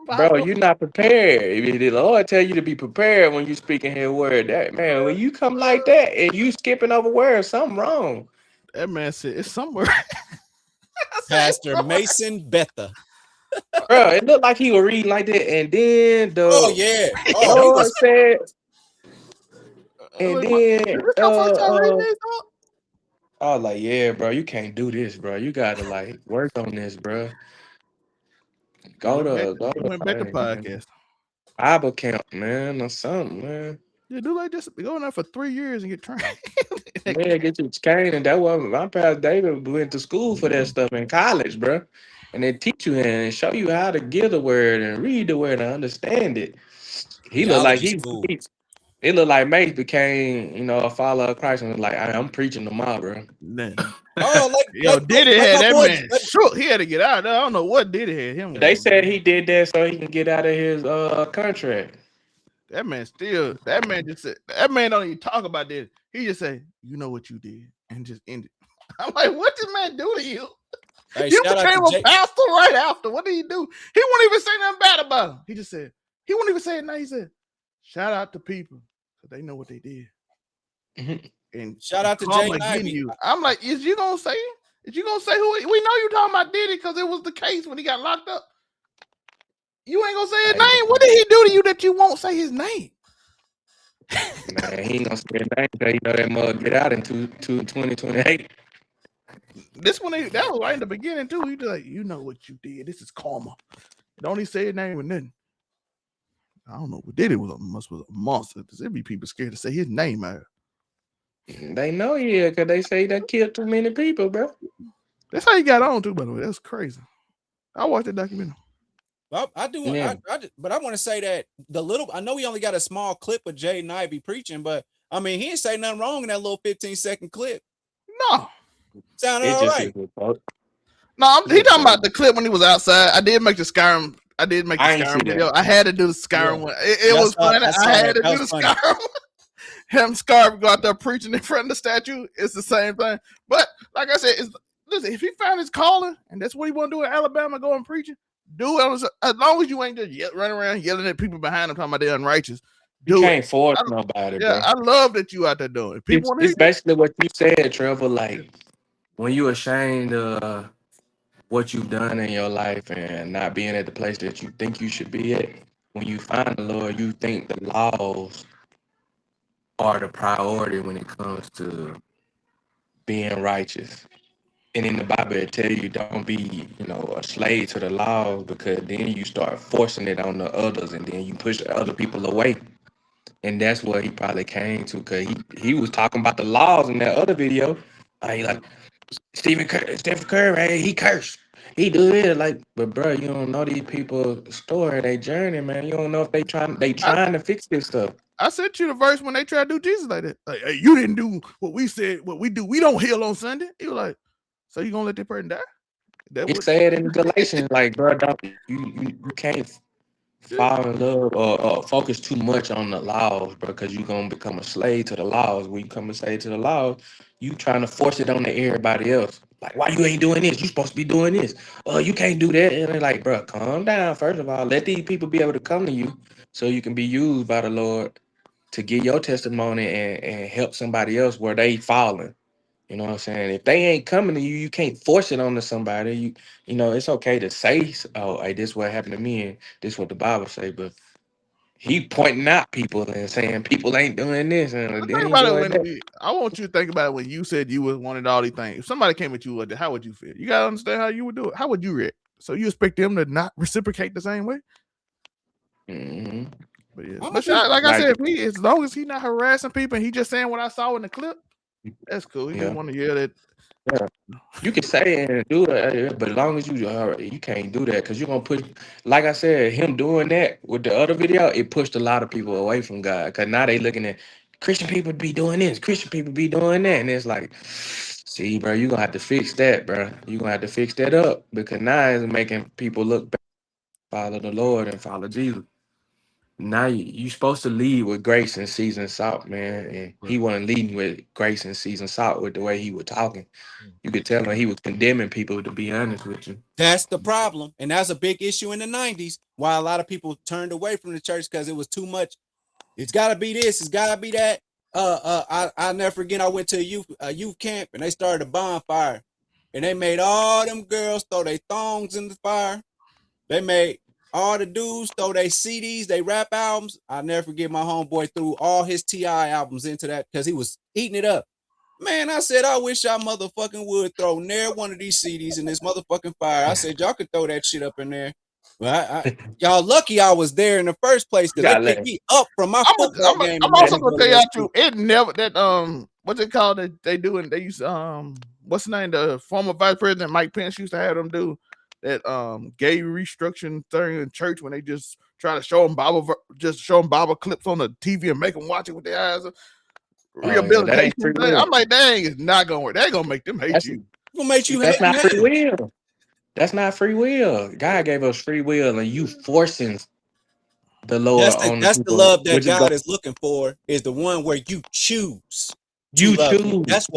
Bro, you're not prepared. The Lord tell you to be prepared when you speaking His word. That man, when you come like that and you skipping over words, something wrong. That man said it's somewhere. Pastor Mason Betha. Bro, it looked like he was reading like that, and then Lord said, and then I was like, yeah, bro, you can't do this, bro. You gotta like work on this, bro. Go to podcast. Bible camp, man, or something, man. Yeah, do like this. Be going there for 3 years and get trained. Yeah, get you trained, and that was my pastor David went to school for that stuff in college, bro. And they teach you and show you how to give the word and read the word and understand it. He looked like it looked like Mase became, a follower of Christ and was like, I'm preaching to my bro. Diddy had that man shook. He had to get out. I don't know what Diddy had him. They said he did that so he can get out of his contract. That man just said, that man don't even talk about this. He just say, you know what you did, and just end it. I'm like, what did man do to you? Hey, you became a pastor right after. What did he do? He won't even say nothing bad about him. He just said, he won't even say it now. He said, shout out to people because they know what they did. Mm-hmm. And shout out to Jay. I'm like, is you gonna say who? We know you talking about Diddy because it was the case when he got locked up. You ain't gonna say his name. What did he do to you that you won't say his name? Man, he ain't gonna say his name because you know that mug get out in 2028. That was right in the beginning too. He just like, you know what you did. This is karma. Don't he say his name or nothing? I don't know what Diddy was a monster. There be people scared to say his name out. They know he is because they say that killed too many people, bro. That's how he got on too, by the way. That's crazy. I watched that documentary. Well, I do, yeah. But I want to say that I know we only got a small clip of Jay and Ivy preaching, but I mean, he didn't say nothing wrong in that little 15-second clip. No. Sounded all right. No, he talking about the clip when he was outside. I did make the Skyrim video. I had to do the Skyrim one. It was funny. I had to do the Skyrim. Him Scarf go out there preaching in front of the statue. It's the same thing. But like I said, listen, if he found his calling and that's what he want to do in Alabama, going preaching, do it. As long as you ain't just running around yelling at people behind him talking about they're unrighteous. You can't force nobody, bro. I love that you out there doing it. It's basically what you said, Trevor. Like when you ashamed of what you've done in your life and not being at the place that you think you should be at, when you find the Lord, you think the laws are the priority when it comes to being righteous. And in the Bible, it tells you don't be, a slave to the law, because then you start forcing it on the others and then you push the other people away. And that's what he probably came to, because he was talking about the laws in that other video. Like Stephen Curry, he cursed. He do it but bro, you don't know these people's story, their journey, man. You don't know if they trying to fix this stuff. I sent you the verse when they try to do Jesus like that. Like, hey, you didn't do what we said, what we do. We don't heal on Sunday. He was like, so you gonna let that person die? That It what? said in Galatians, like, bro, you can't fall in love or focus too much on the laws, bro, because you're gonna become a slave to the laws. When you become a slave to the laws, you trying to force it on to everybody else. Like, why you ain't doing this? You supposed to be doing this. You can't do that. And they're like, bro, calm down. First of all, let these people be able to come to you so you can be used by the Lord to give your testimony and help somebody else where they falling. You know what I'm saying? If they ain't coming to you, you can't force it onto somebody. You know, it's okay to say, oh, hey, this what happened to me and this what the Bible say, but he pointing out people and saying people ain't doing this and they Think ain't about it doing that. when I want you to think about it when you said you was wanted all these things. If somebody came at you with that, how would you feel? You gotta understand how you would do it. How would you react? So you expect them to not reciprocate the same way? Mm-hmm. But yeah, but like I said, me, as long as he not harassing people and he just saying what I saw in the clip, that's cool. He just want to yell that. Yeah. You can say it and do it, but as long as you can't do that because you're gonna push. Like I said, him doing that with the other video, it pushed a lot of people away from God because now they looking at Christian people be doing this, Christian people be doing that, and it's like, see, bro, you gonna have to fix that, bro. You gonna have to fix that up because now it's making people look back, follow the Lord and follow Jesus. Now you supposed to lead with grace and seasoned salt, man, and he wasn't leading with grace and seasoned salt with the way he was talking. You could tell him he was condemning people, to be honest with you. That's the problem. And that's a big issue in the 90s, why a lot of people turned away from the church because it was too much. It's gotta be this, it's gotta be that. I never forget I went to a youth camp and they started a bonfire. And they made all them girls throw their thongs in the fire. They made all the dudes throw their CDs, they rap albums. I'll never forget my homeboy threw all his T.I. albums into that because he was eating it up. Man, I said, I wish y'all motherfucking would throw near one of these CDs in this motherfucking fire. I said, y'all could throw that shit up in there. Well, y'all lucky I was there in the first place because they picked me up from my football game. I'm also gonna tell y'all too. It never that what's it called that they do and they used what's the name, the former vice president Mike Pence used to have them do that gay restructuring thing in church when they just try to show them Bible clips on the TV and make them watch it with their eyes. Rehabilitation thing. I'm like, dang, it's not gonna work. They're gonna make them hate you. Gonna make you That's hate not free will. That's not free will. God gave us free will, and you forcing the Lord on that's the love that God is looking for, is the one where you choose. You choose. That's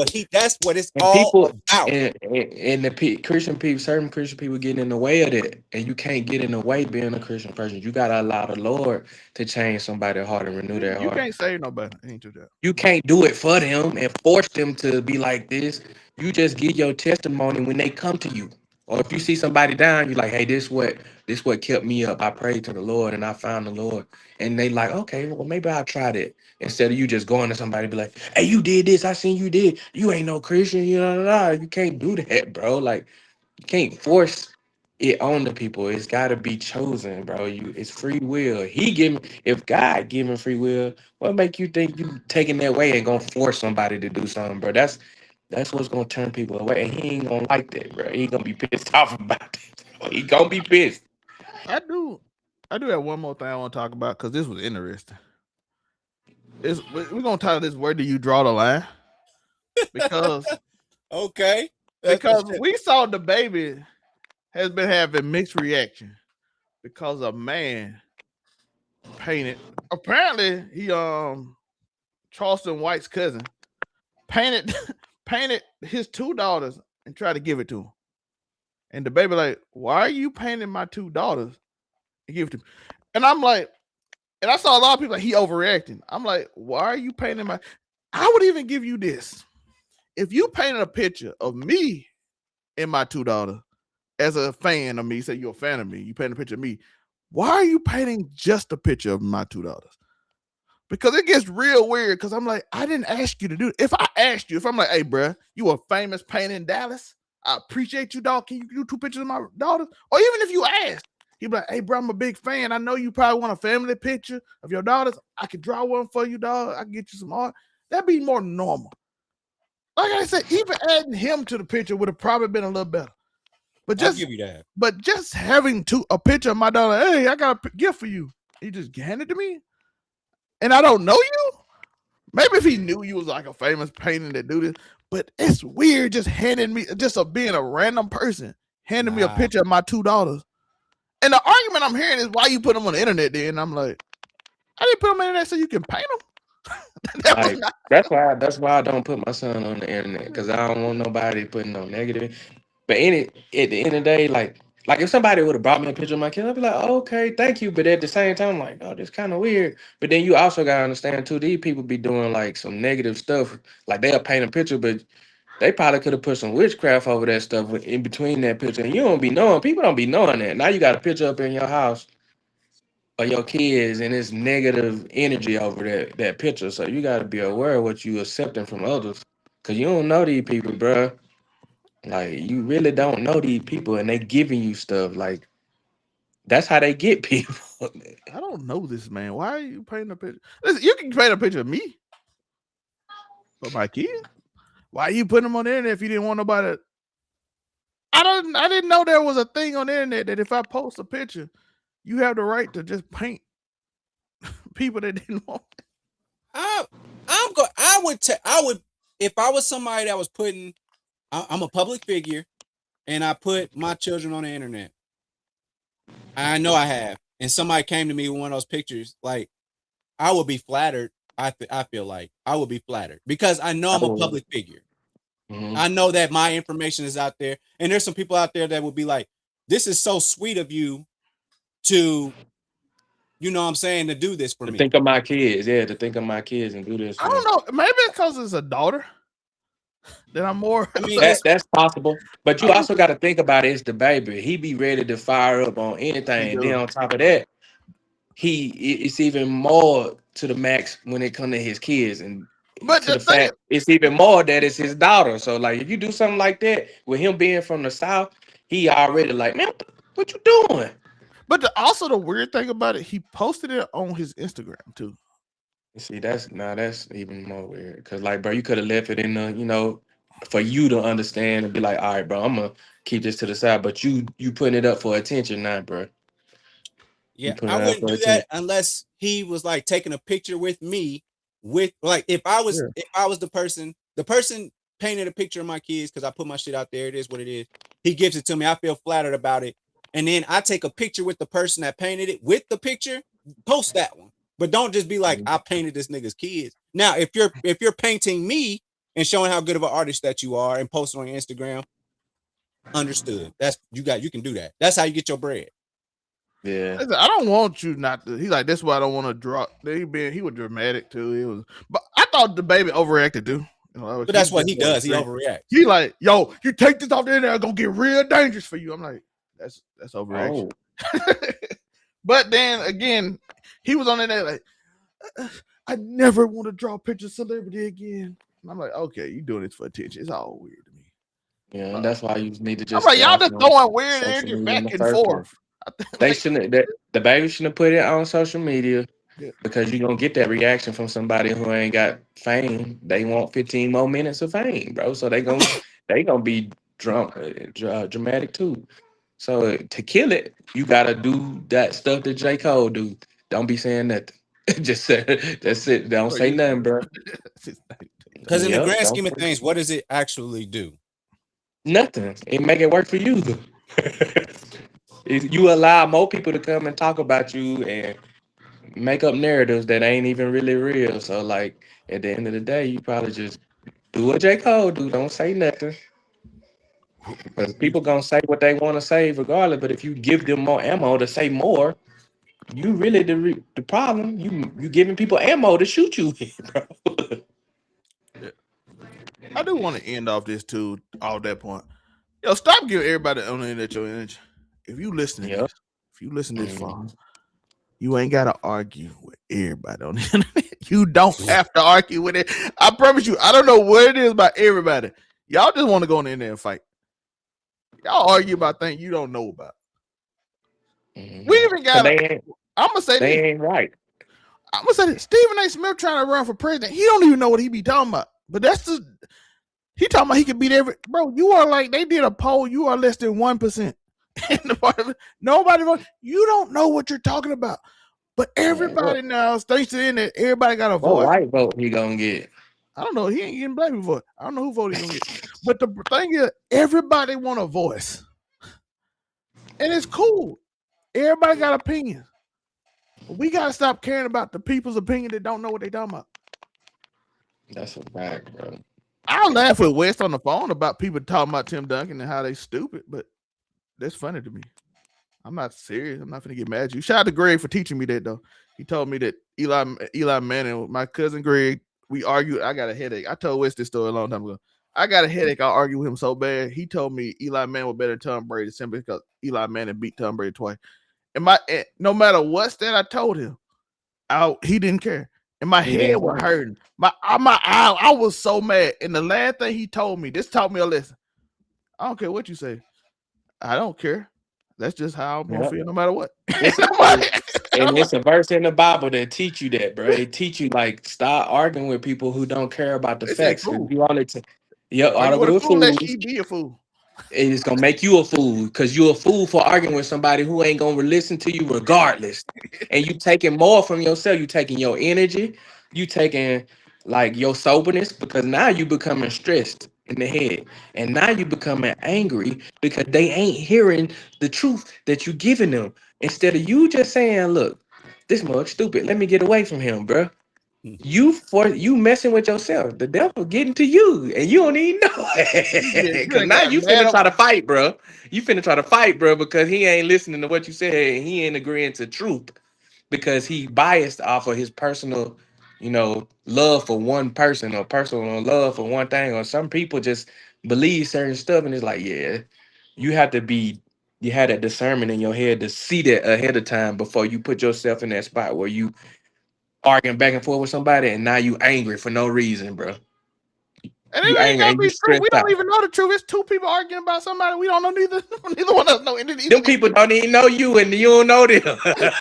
what it's all about. And the Christian people, certain Christian people getting in the way of that. And you can't get in the way being a Christian person. You gotta allow the Lord to change somebody's heart and renew their heart. You can't save nobody. Ain't do that. You can't do it for them and force them to be like this. You just give your testimony when they come to you. Or if you see somebody down, you're like, hey, this what kept me up. I prayed to the Lord and I found the Lord. And they like, okay, well, maybe I'll try that. Instead of you just going to somebody and be like, hey, you did this. I seen you did. You ain't no Christian. You can't do that, bro. Like, you can't force it on the people. It's got to be chosen, bro. It's free will. If God giving free will, what make you think you taking that way and gonna force somebody to do something, bro? That's what's gonna turn people away. And he ain't gonna like that, bro. He ain't gonna be pissed off about it. Bro. He gonna be pissed. I do have one more thing I want to talk about because this was interesting. We're gonna title this "Where Do You Draw the Line?" Because okay, because we saw DaBaby has been having mixed reaction because a man painted. Apparently, he Charleston White's cousin painted his two daughters and tried to give it to him. And DaBaby like, why are you painting my two daughters and give it to me? And I'm like, and I saw a lot of people like he overreacting. I'm like, why are you painting my? I would even give you this. If you painted a picture of me and my two daughters as a fan of me, say you're a fan of me, you paint a picture of me. Why are you painting just a picture of my two daughters? Because it gets real weird. Because I'm like, I didn't ask you to do it. If I asked you, if I'm like, hey, bro, you a famous painter in Dallas, I appreciate you, dog. Can you do two pictures of my daughters? Or even if you asked, he'd be like, hey, bro, I'm a big fan. I know you probably want a family picture of your daughters. I could draw one for you, dog. I can get you some art. That'd be more normal. Like I said, even adding him to the picture would have probably been a little better. But just I'll give you that. But just having a picture of my daughter, hey, I got a gift for you. He just handed it to me. and I don't know you. Maybe if he knew you was like a famous painter that do this, but it's weird just handing me being a random person handing me a picture of my 2 daughters. And the argument I'm hearing is why you put them on the internet then. And I'm like, I didn't put them on the internet so you can paint them. Like, that's why I don't put my son on the internet, because I don't want nobody putting no negative. But at the end of the day, like if somebody would have brought me a picture of my kid, I'd be like, oh, okay, thank you. But at the same time, I'm like, oh, this kind of weird. But then you also gotta understand too, these people be doing like some negative stuff. Like they'll paint a picture, but they probably could have put some witchcraft over that stuff in between that picture. And you don't be knowing. People don't be knowing that. Now you got a picture up in your house of your kids and it's negative energy over that picture. So you got to be aware of what you accepting from others, because you don't know these people, bro. Like, you really don't know these people, and they giving you stuff. Like, that's how they get people. I don't know this man. Why are you painting a picture? Listen, you can paint a picture of me for my kid. Why are you putting them on the internet if you didn't want nobody? I didn't know there was a thing on the internet that if I post a picture, you have the right to just paint people that didn't want it. I would if I was somebody that was putting, I'm a public figure and I put my children on the internet. I know I have, and somebody came to me with one of those pictures, like, I would be flattered. I feel like I would be flattered because I know I'm a public figure. Mm-hmm. I know that my information is out there, and there's some people out there that would be like, this is so sweet of you to, you know what I'm saying, to do this for me. Think of my kids. Yeah, to think of my kids and do this. I don't know. Maybe it's because it's a daughter. Then I'm more. I mean, that's possible. But you also got to think about it. It's DaBaby. He be ready to fire up on anything. And then on top of that, it's even more to the max when it comes to his kids. And but to the fact, it's even more that it's his daughter. So, like, if you do something like that with him being from the South, he already like, man, what you doing? But also the weird thing about it, he posted it on his Instagram too. See, that's even more weird. Because, like, bro, you could have left it in the, you know, for you to understand and be like, all right, bro, I'm gonna keep this to the side. But you putting it up for attention now, bro. Yeah, I wouldn't do that unless he was like taking a picture with me. With like, if I was the person painted a picture of my kids because I put my shit out there. It is what it is. He gives it to me. I feel flattered about it. And then I take a picture with the person that painted it with the picture. Post that one. But don't just be like, I painted this nigga's kids. Now, if you're painting me and showing how good of an artist that you are and posting on your Instagram, understood. That's you can do that. That's how you get your bread. Yeah. I don't want you not to. He's like, that's why I don't want to drop. He was dramatic too. But I thought DaBaby overreacted too. You know, but that's what he does. He overreacts. He like, yo, you take this off the internet, it's gonna get real dangerous for you. I'm like, that's overreaction. Oh. But then again, he was on there like, I never want to draw pictures of celebrity again. And I'm like, okay, you doing this for attention. It's all weird to me. Yeah, and that's why you need to just. I'm like, y'all just throwing weird energy back and forth. They shouldn't. DaBaby shouldn't have put it on social media because you're gonna get that reaction from somebody who ain't got fame. They want 15 more minutes of fame, bro. So they gonna be dramatic too. So to kill it, you gotta do that stuff that J. Cole do. Don't be saying nothing. Just say that's it. Don't say nothing, bro. Because in the grand scheme of things, what does it actually do? Nothing. It make it work for you. You allow more people to come and talk about you and make up narratives that ain't even really real. So, like, at the end of the day, you probably just do what J. Cole do. Don't say nothing. Because people gonna say what they want to say regardless. But if you give them more ammo to say more, you really the problem. You giving people ammo to shoot you with, bro. I do want to end off this too. All that point. Yo, stop giving everybody on the internet your energy. If you listen to this, if you listen this far, you ain't gotta argue with everybody on the internet. You don't have to argue with it. I promise you. I don't know what it is about everybody. Y'all just want to go on the internet and fight. Y'all argue about things you don't know about. Mm-hmm. We even got. I'm gonna say they ain't right. I'm gonna say this. Stephen A. Smith trying to run for president. He don't even know what he be talking about. But that's he talking about he could beat every. Bro, you are like, they did a poll. You are less than 1% in the parliament. Nobody vote. You don't know what you're talking about. But everybody now, thanks to the internet, everybody got a What voice. white vote he gonna get? I don't know. He ain't getting black people vote. I don't know who vote he gonna get. But the thing is, everybody want a voice. And it's cool. Everybody got opinions. But we gotta stop caring about the people's opinion that don't know what they talking about. That's a fact, bro. I'll laugh with West on the phone about people talking about Tim Duncan and how they stupid, but that's funny to me. I'm not serious. I'm not gonna get mad at you. Shout out to Greg for teaching me that though. He told me that Eli Manning, my cousin Greg, we argued. I got a headache. I told West this story a long time ago. I got a headache. I argued with him so bad. He told me Eli Manning was better than Tom Brady simply because Eli Manning beat Tom Brady twice. And no matter what stat I told him, he didn't care. And my head was hurting. My eye, I was so mad. And the last thing he told me, this taught me a lesson. I don't care what you say. I don't care. That's just how I'm gonna feel no matter what. And it's a verse in the Bible that teach you that, bro. It teach you like stop arguing with people who don't care about the facts. You only argue with a fool, let she be a fool. It's gonna make you a fool because you're a fool for arguing with somebody who ain't gonna listen to you regardless. And you taking more from yourself. You taking your energy. You taking like your soberness because now you becoming stressed in the head, and now you becoming angry because they ain't hearing the truth that you giving them. Instead of you just saying, "Look, this mug stupid. Let me get away from him, bro." You messing with yourself. The devil getting to you, and you don't even know it. Because now you finna try to fight, bro. You finna try to fight, bro, because he ain't listening to what you said, and he ain't agreeing to truth because he biased off of his personal, love for one person or personal love for one thing. Or some people just believe certain stuff, and it's like, yeah, you have that discernment in your head to see that ahead of time before you put yourself in that spot where you arguing back and forth with somebody, and now you angry for no reason, bro. And it ain't gotta be true. We don't even know the truth. It's two people arguing about somebody we don't know neither one of us know. Them people don't even know you, and you don't know them.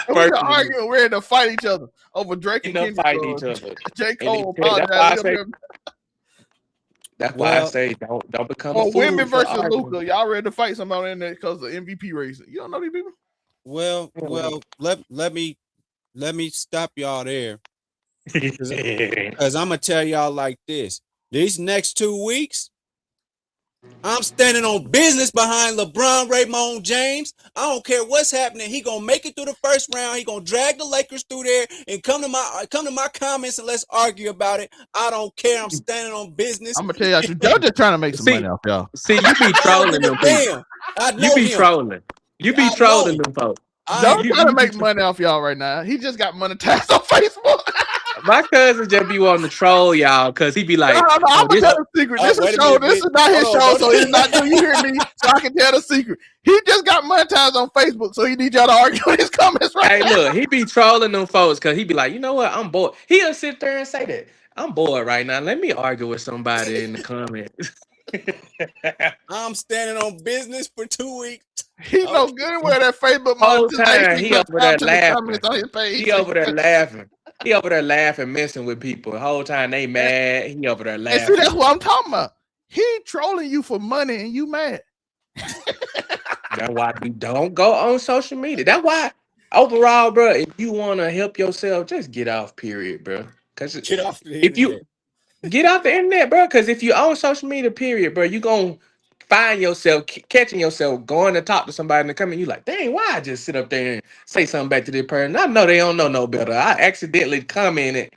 We're arguing, we're ready to fight each other over Drake and Kendrick. Fighting each other. J. Cole apologized. That's why I say don't become a fool. Wemby versus Luka. Y'all ready to fight somebody in there because of MVP race? You don't know these people? Well, let me stop y'all there. Because I'm gonna tell y'all like this. These next 2 weeks, I'm standing on business behind LeBron Raymond James. I don't care what's happening. He gonna make it through the first round. He gonna drag the Lakers through there and come to my comments and let's argue about it. I don't care. I'm standing on business. I'm gonna tell y'all, y'all just trying to make some money off y'all. See, you be trolling them people. You be trolling. You be trolling them folks. Don't try to make money off y'all right now. He just got monetized on Facebook. My cousin just be wanting to troll y'all because he be like, I'm gonna tell the secret. This is show. This is not his show, so he's not. Do you hear me? So I can tell the secret. He just got monetized on Facebook, so he need y'all to argue in his comments right now. Hey, look, he be trolling them folks because he be like, you know what? I'm bored. He'll sit there and say that. I'm bored right now. Let me argue with somebody in the comments. I'm standing on business for 2 weeks. He know good where that Facebook whole time he over there laughing. On his page. He over there laughing. He over there laughing, messing with people. The whole time they mad. He over there laughing. And see, that's what I'm talking about. He trolling you for money and you mad. That's why you don't go on social media. That's why overall, bro, if you want to help yourself, just get off, period, bro. Because get off the internet. Get off the internet, bro, because if you on social media, period, bro, you going to find yourself catching yourself going to talk to somebody in the comment. You like, dang, why I just sit up there and say something back to this person? I know they don't know no better. I accidentally commented,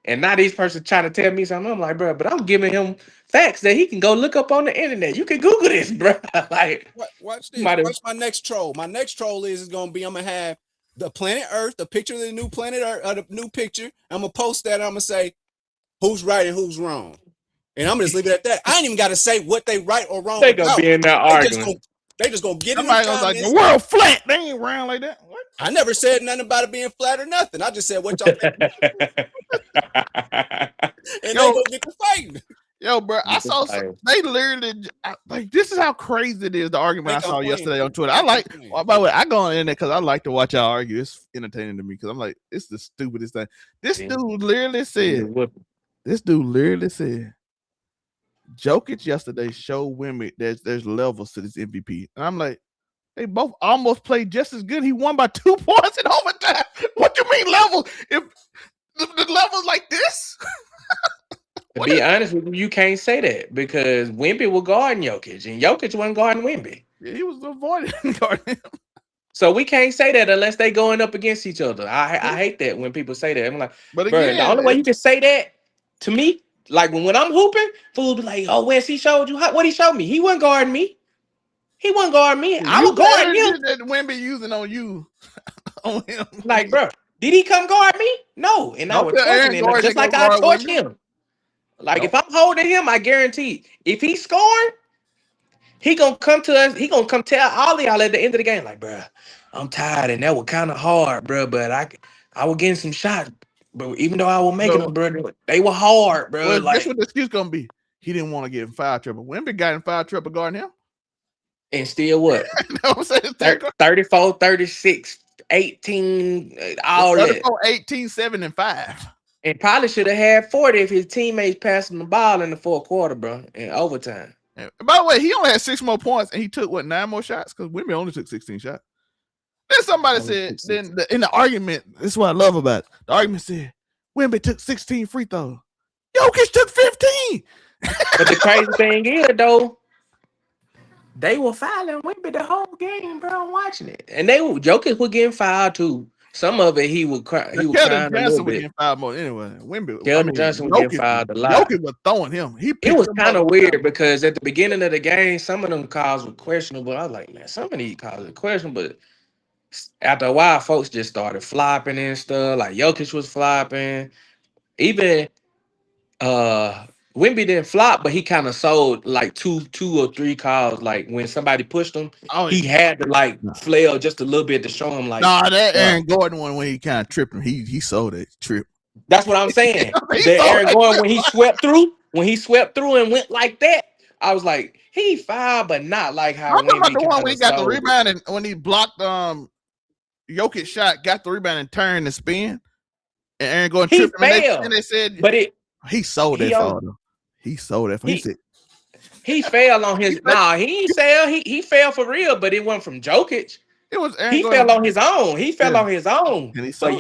and now these person trying to tell me something. I'm like, bro, but I'm giving him facts that he can go look up on the internet. You can Google this, bro. Like, watch this. Watch my next troll. My next troll is going to be, I'm going to have the planet Earth, the picture of the new planet Earth, the new picture. I'm going to post that. I'm going to say, who's right and who's wrong? And I'm gonna just leave it at that. I ain't even got to say what they right or wrong. They gonna be in there arguing. They just gonna get somebody in the comments. Like the world flat. They ain't round like that. What? I never said nothing about it being flat or nothing. I just said what y'all think. And they gonna get to fighting. Yo, bro, I saw they literally like this is how crazy it is. The argument I saw yesterday on Twitter. I like. By the way, I go on in there because I like to watch y'all argue. It's entertaining to me because I'm like, it's the stupidest thing. This dude literally said. Jokic yesterday showed Wemby there's levels to this MVP. And I'm like, They both almost played just as good. He won by 2 points in overtime. What you mean level? If the level's like this? To be honest with you, you can't say that because Wemby was guarding Jokic, and Jokic wasn't guarding Wemby. Yeah, he was avoiding guarding him. So we can't say that unless they going up against each other. I hate that when people say that. I'm like, But bro, again, the only way you can say that to me, like when I'm hooping, fool be like, oh, Wes, he showed you what he showed me. He wasn't guarding me. He wasn't guarding me. I was guarding him. That Wemby using on you, on him. Like, bro, did he come guard me? No, and I was torching him just like I torched him. Like if I'm holding him, I guarantee if he's scoring, he gonna come to us. He gonna come tell all of y'all at the end of the game, like, bro, I'm tired, and that was kind of hard, bro. But I was getting some shots, but even though I was making them, bro, they were hard, bro. Well, like, guess what the excuse gonna be? He didn't want to get in foul trouble. Wemby got in foul trouble guarding him. And still what? You know what I'm saying? 34, 36, 18, all 34, that. 18, 7, and 5. And probably should have had 40 if his teammates passed him the ball in the fourth quarter, bro, in overtime. And by the way, he only had 6 more points, and he took, 9 more shots? Because Wemby only took 16 shots. Then somebody said, in the argument, this is what I love about it. The argument said, Wemby took 16 free throws. Jokic took 15. But the crazy thing is, though, they were fouling Wemby the whole game, bro. I'm watching it. And Jokic was getting fouled, too. Some of it, he would cry. He was crying a little bit. Getting fouled more anyway. Wemby, Johnson was getting fouled a lot. Jokic was throwing him. It was kind of weird because at the beginning of the game, some of them calls were questionable. I was like, man, some of these calls are questionable. But after a while, folks just started flopping and stuff. Like Jokic was flopping. Even Wemby didn't flop, but he kind of sold like two or three calls. Like when somebody pushed him, he had to like flail just a little bit to show him like. Nah, that Aaron Gordon one when he kind of tripped him, he sold that trip. That's what I'm saying. The Aaron Gordon when he swept through and went like that, I was like, he fouled, but not like how. I'm talking about the one when he got the rebound and when he blocked Jokic shot, got the rebound and turned and spin, and Aaron Gordon tripped him. And they said, but he sold that for him. He sold that for him. He fell on his. Nah, he ain't sell. He fell for real, but it wasn't from Jokic. It was Aaron Gordon. Fell on his own. He fell on his own. But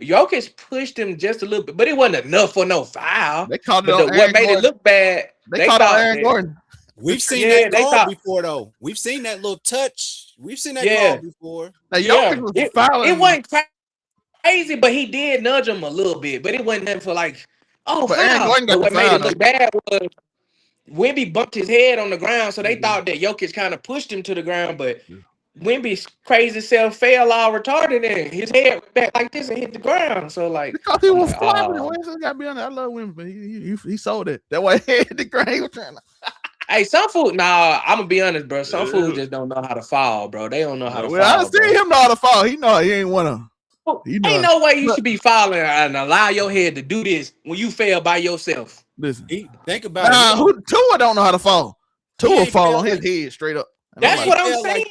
Jokic pushed him just a little bit, but it wasn't enough for no foul. They called it on what made it look bad. They called it Aaron Gordon. We've seen that call before, though. We've seen that little touch. We've seen that call before. Now, Jokic was fouling. It wasn't crazy, but he did nudge him a little bit. But it wasn't nothing for like, but Aaron Gordon got what made it look bad was Wemby bumped his head on the ground, so they thought that Jokic kind of pushed him to the ground, but Wemby's crazy self fell all retarded and his head went back like this and hit the ground. So like because he was flopping, got to be honest. I love Wemby. He sold it. That way he hit the ground. He was trying to. Hey, some fool. Nah, I'm gonna be honest, bro. Some fools just don't know how to fall, bro. They don't know how to fall. I seen him know how to fall. He know he ain't wanna. Ain't no way you should be falling and allow your head to do this when you fail by yourself. Listen, think about it. Tua don't know how to fall. Tua fall on his head straight up. That's what I'm saying.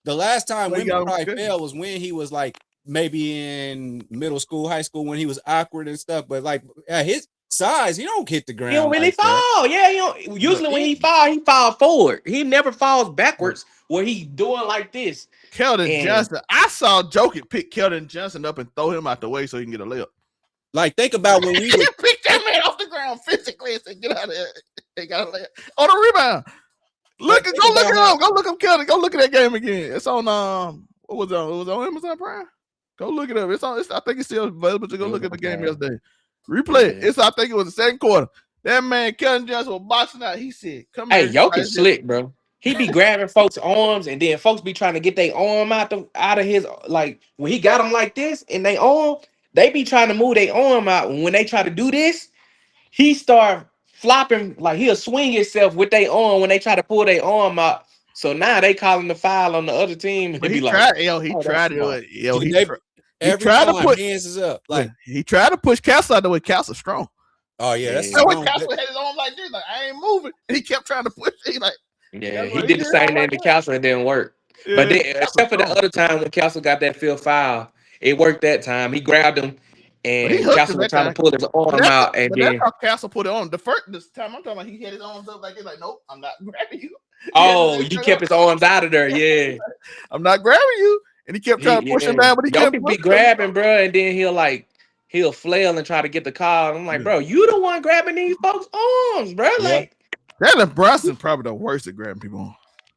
The last time Wemby probably fell was when he was like maybe in middle school, high school, when he was awkward and stuff. But like at his size, he don't hit the ground. He don't really fall. Yeah, he don't. Usually when he fall forward. He never falls backwards where he doing like this. Keldon Johnson. I saw Jokic pick Keldon Johnson up and throw him out the way so he can get a layup. Like, think about when we pick that man off the ground physically and say, get out of there. They got a layup. On the rebound. Go look it up. Go look up Keldon. Go look at that game again. It's on what was it on? It was on Amazon Prime. Go look it up. I think it's still available to go look at the game yesterday. Replay it. I think it was the second quarter. That man Keldon Johnson was boxing out. He said, come here. Hey, Jokic slick, bro. He be grabbing folks' arms, and then folks be trying to get their arm out of his, like, when he got them like this, and they arm, they be trying to move their arm out. When they try to do this, he start flopping, like he'll swing himself with their arm when they try to pull their arm out. So now they calling the foul on the other team. But he tried to put hands is up. Like he tried to push Castle out the way. Castle strong. Oh yeah, that's when Castle had his arm like this, like I ain't moving, and he kept trying to push. He like. Yeah, he did the same thing to Castle. It didn't work. Yeah, but then, except for the other time when Castle got that field foul, it worked that time. He grabbed him But he and hooked him Castle was that trying to time. pull his arm out, and But that's then how Castle put it on. This time I'm talking about, he had his arms up like, nope, I'm not grabbing you. he kept his arms out of there. Yeah, I'm not grabbing you. And he kept trying to push him down, but he couldn't Jokic push be grabbing, bro, and then he'll flail and try to get the call. I'm like, bro, you the one grabbing these folks' arms, bro. Yeah. Like, Jalen Brunson probably the worst at grabbing people on.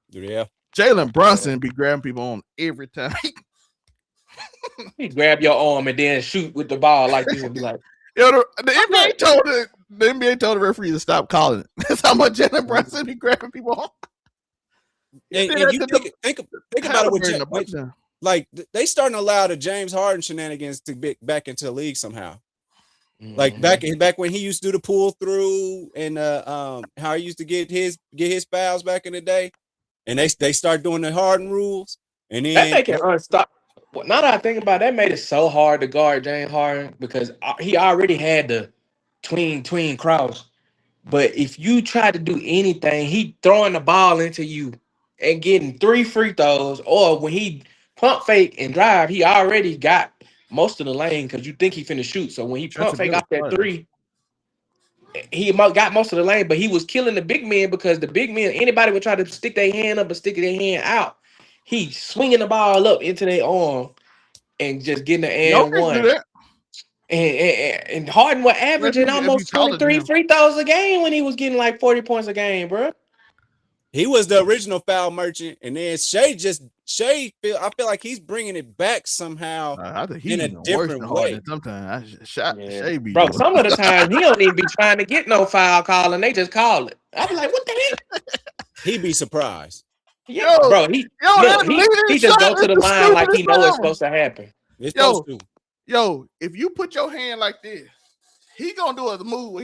Yeah. Jalen Brunson be grabbing people on every time. he grab your arm and then shoot with the ball like this and be like, Yo, the NBA told the referee to stop calling it. That's how much Jalen Brunson be grabbing people on. And you think about it with like they starting to allow the James Harden shenanigans to be back into the league somehow. Like back when he used to do the pull through and how he used to get his fouls back in the day, and they start doing the Harden rules, and then that make it unstoppable. Now that I think about it, that made it so hard to guard James Harden because he already had the tween cross. But if you try to do anything, he throwing the ball into you and getting 3 free throws, or when he pump fake and drive, he already got most of the lane because you think he finna shoot. So when he pump fake off that 3, he got most of the lane, but he was killing the big men because the big men, anybody would try to stick their hand up and stick their hand out. He swinging the ball up into their arm and just getting the and one. And Harden was averaging almost 23 free throws a game when he was getting like 40 points a game, bro. He was the original foul merchant, and then I feel like he's bringing it back somehow. I think he's in a different way. Sometimes Shay be bro. Some of the time he don't even be trying to get no foul call, and they just call it. I be like, what the heck? He'd be surprised. Yeah, bro. He just go to the line like he knows it's supposed to happen. It's supposed to. Yo, if you put your hand like this, he gonna do a move.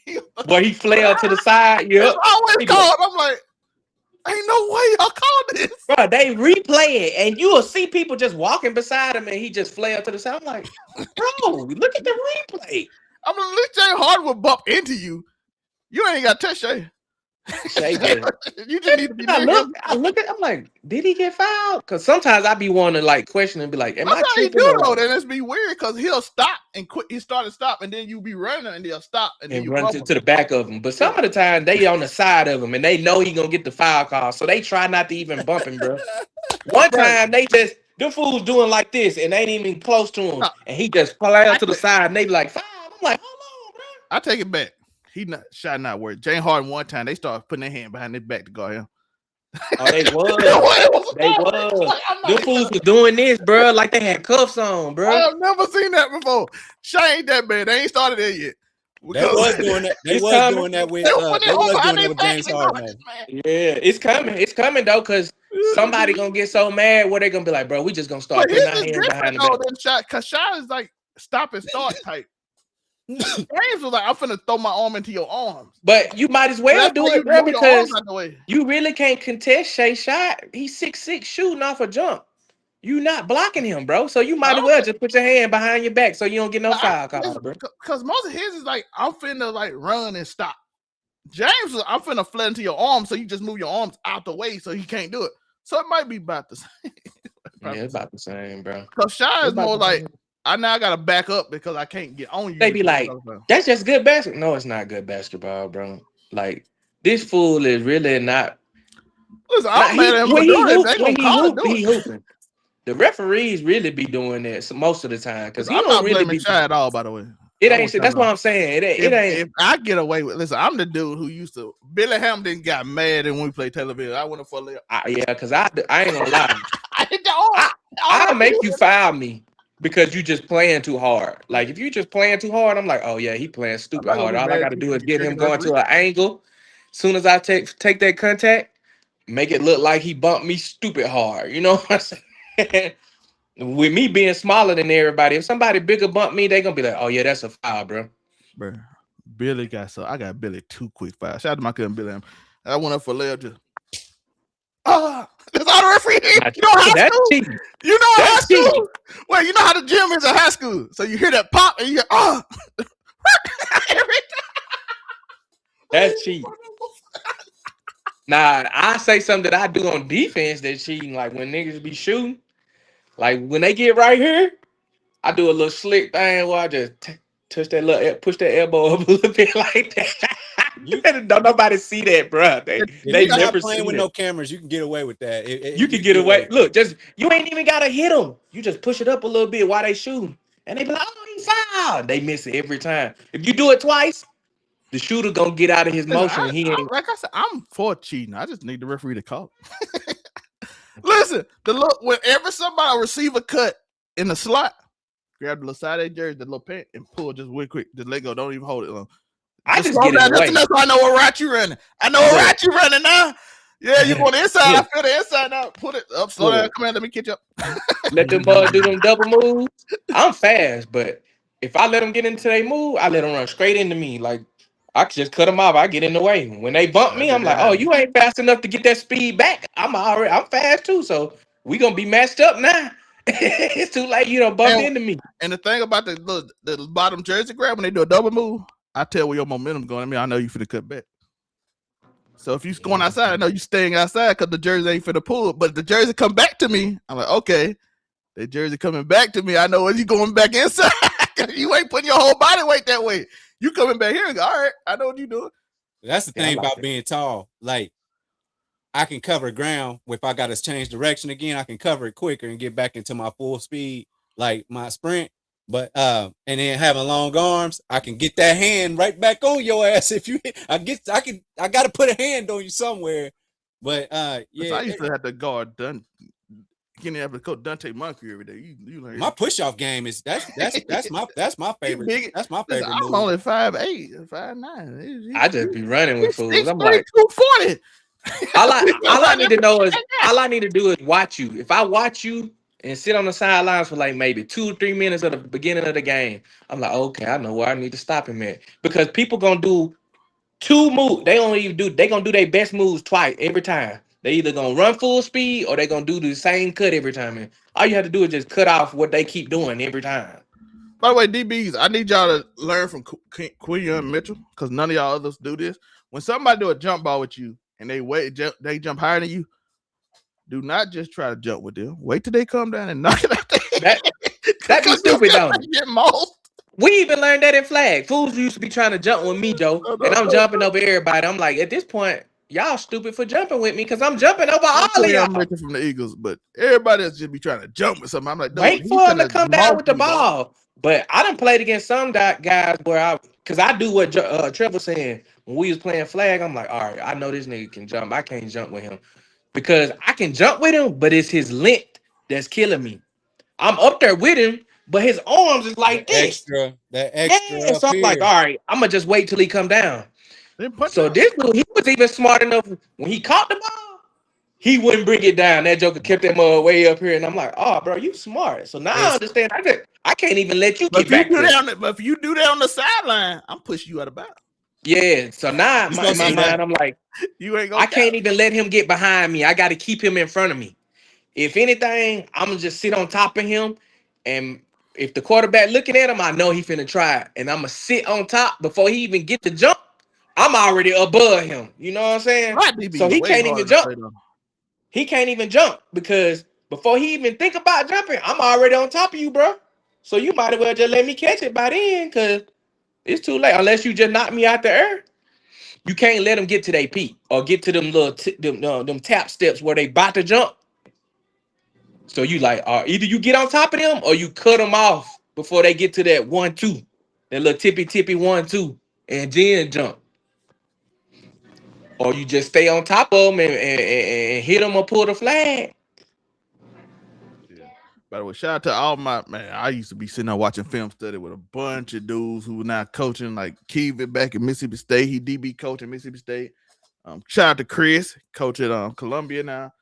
He flailed to the side. Yeah, always called. I'm like, ain't no way y'all called this, bro. They replay it, and you will see people just walking beside him, and he just flailed to the side. I'm like, bro, look at the replay. I'm gonna let Jay Harden will bump into you. You ain't got to touch Shay. You just need to be. I look at. I'm like, did he get fouled? Because sometimes I be wanting to like question and be like, am I tripping? Then it's be weird because he'll stop and quit. He started stop and then you be running and they'll stop and then you run to the back of him. But some of the time they on the side of him and they know he gonna get the foul call, so they try not to even bump him, bro. One time they just them fools doing like this and they ain't even close to him, and he just fly out to the side and they be like foul. I'm like, hold on, bro. I take it back. He not worth. James Harden one time they started putting their hand behind their back to guard him. Oh, they was. They was. Them fools was doing this, bro, like they had cuffs on, bro. I have never seen that before. Shay ain't that bad. They ain't started there yet. They was doing that. They was doing that with James Harden. Yeah, it's coming. It's coming though, because somebody gonna get so mad where they gonna be like, bro, we just gonna start putting our hands behind the back. Because Shy is like stop and start type. James was like, I'm finna throw my arm into your arms. But you might as well do it, bro, because you really can't contest Shay's shot. He's 6'6" shooting off a jump. You not blocking him, bro. So you might as well just put your hand behind your back so you don't get no foul call, bro. Because most of his is like, I'm finna like run and stop. James was, I'm finna flat into your arms, so you just move your arms out the way so he can't do it. So it might be about the same. Yeah, it's about the same, bro. Because Shy is more like, I now gotta back up because I can't get on you. They be like, that's just good basketball. No, it's not good basketball, bro. Like, this fool is really not. Listen, I'm mad at him for doing it. He hooping. The referees really be doing that most of the time because I'm not really blaming Shy at all. By the way, it ain't. That's what I'm saying. It ain't. If I get away with, listen, I'm the dude who used to. Billy Hamilton got mad when we played television. I went for a layup. Yeah, because I ain't gonna lie. I'll make you foul me. Because you just playing too hard. Like, if you just playing too hard, I'm like, oh, yeah, he playing stupid hard. All I got to do is get him going to an angle. As soon as I take that contact, make it look like he bumped me stupid hard. You know what I'm saying? With me being smaller than everybody, if somebody bigger bump me, they going to be like, oh, yeah, that's a foul, bro. Bro, Billy I got Billy 2 quick fouls. Shout out to my cousin Billy. I went up for a layup just. That's all the referee. You know high school? Cheating. You know high school? Well, you know how the gym is in high school. So you hear that pop and you go, That's cheating. Nah, I say something that I do on defense that's cheating. Like when niggas be shooting, like when they get right here, I do a little slick thing where I just touch that little, push that elbow up a little bit like that. You Don't nobody see that, bro. if They you're not never playing see with it. no cameras, you can get away with that. You can get away. Look, just you ain't even gotta hit them. You just push it up a little bit while they shooting, and they be like, "Oh, he fouled." They miss it every time. If you do it twice, the shooter gonna get out of his motion. And he ain't. Like I said, I'm for cheating. I just need the referee to call. Listen, whenever somebody receive a cut in the slot, grab the little side of their jersey, the little pant, and pull just real quick. Just let go. Don't even hold it long. I just get in the way. That's why I know what route you running. I know what route you running now. Yeah, you going inside. I feel the inside now. Put it up. Slow down. Come on, let me catch up. Let them do them double moves. I'm fast, but if I let them get into their move, I let them run straight into me. Like I can just cut them off. I get in the way. When they bump me, I'm like, oh, you ain't fast enough to get that speed back. I'm fast too. So we gonna be matched up now. It's too late. You don't bump into me. And the thing about the bottom jersey grab when they do a double move, I tell where your momentum going. I mean, I know you finna cut back. So if you going outside, I know you staying outside because the jersey ain't finna pull. But the jersey come back to me, I'm like, okay, the jersey coming back to me. I know you going back inside. You ain't putting your whole body weight that way. You coming back here and go, all right, I know what you doing. That's the thing about being tall. Like I can cover ground. If I got to change direction again, I can cover it quicker and get back into my full speed, like my sprint. But and then having long arms, I can get that hand right back on your ass. If you, I got to put a hand on you somewhere. But yeah, I used to have to guard Dante. You have to coach Dante Monkey every day. You like my push off game is that's my favorite. That's my favorite. I'm only 5'8", 5'9". I just be running with fools. I'm 6'3", like 240. all I need to know is all I need to do is watch you. If I watch you and sit on the sidelines for like maybe 2 or 3 minutes at the beginning of the game, I'm like, okay, I know where I need to stop him at. Because people gonna do 2 moves. They gonna do their best moves twice every time. They either gonna run full speed or they gonna do the same cut every time. And all you have to do is just cut off what they keep doing every time. By the way, DBs, I need y'all to learn from Quillian Mitchell because none of y'all others do this. When somebody do a jump ball with you and they jump higher than you, do not just try to jump with them. Wait till they come down and knock it out there. That be stupid, though. Get mauled. We even learned that in flag. Fools used to be trying to jump with me, Joe, and I'm jumping over everybody. I'm like, at this point, y'all stupid for jumping with me because I'm jumping over all of y'all. I'm from the Eagles, but everybody else just be trying to jump with something. I'm like, wait for him to come down with the ball. But I done played against some guys where because I do what Trevor saying when we was playing flag. I'm like, all right, I know this nigga can jump. I can't jump with him because I can jump with him, but it's his length that's killing me. I'm up there with him, but his arms is like this. That extra. Yeah, so I'm like, all right, I'm gonna just wait till he come down. So this dude, he was even smart enough when he caught the ball, he wouldn't bring it down. That joker kept him way up here, and I'm like, oh, bro, you smart. So now I understand. I can't even let you get back. But if you do that on the sideline, I'm pushing you out of bounds. Yeah. So now in my mind, I'm like, I can't even let him get behind me. I got to keep him in front of me. If anything, I'm gonna just sit on top of him, and if the quarterback looking at him, I know he finna try it, and I'm gonna sit on top before he even get to jump. I'm already above him. You know what I'm saying? So he can't even jump. He can't even jump because before he even think about jumping, I'm already on top of you, bro. So you might as well just let me catch it by then, cause it's too late. Unless you just knock me out the air, you can't let them get to their peak or get to them little them tap steps where they about to jump. So you like, either you get on top of them or you cut them off before they get to that 1-2, that little tippy 1-2, and then jump. Or you just stay on top of them and hit them or pull the flag. Yeah. By the way, shout out to all my man. I used to be sitting there watching film study with a bunch of dudes who were now coaching, like Keevan back in Mississippi State. He DB coach at Mississippi State. Shout out to Chris, coach at Columbia now.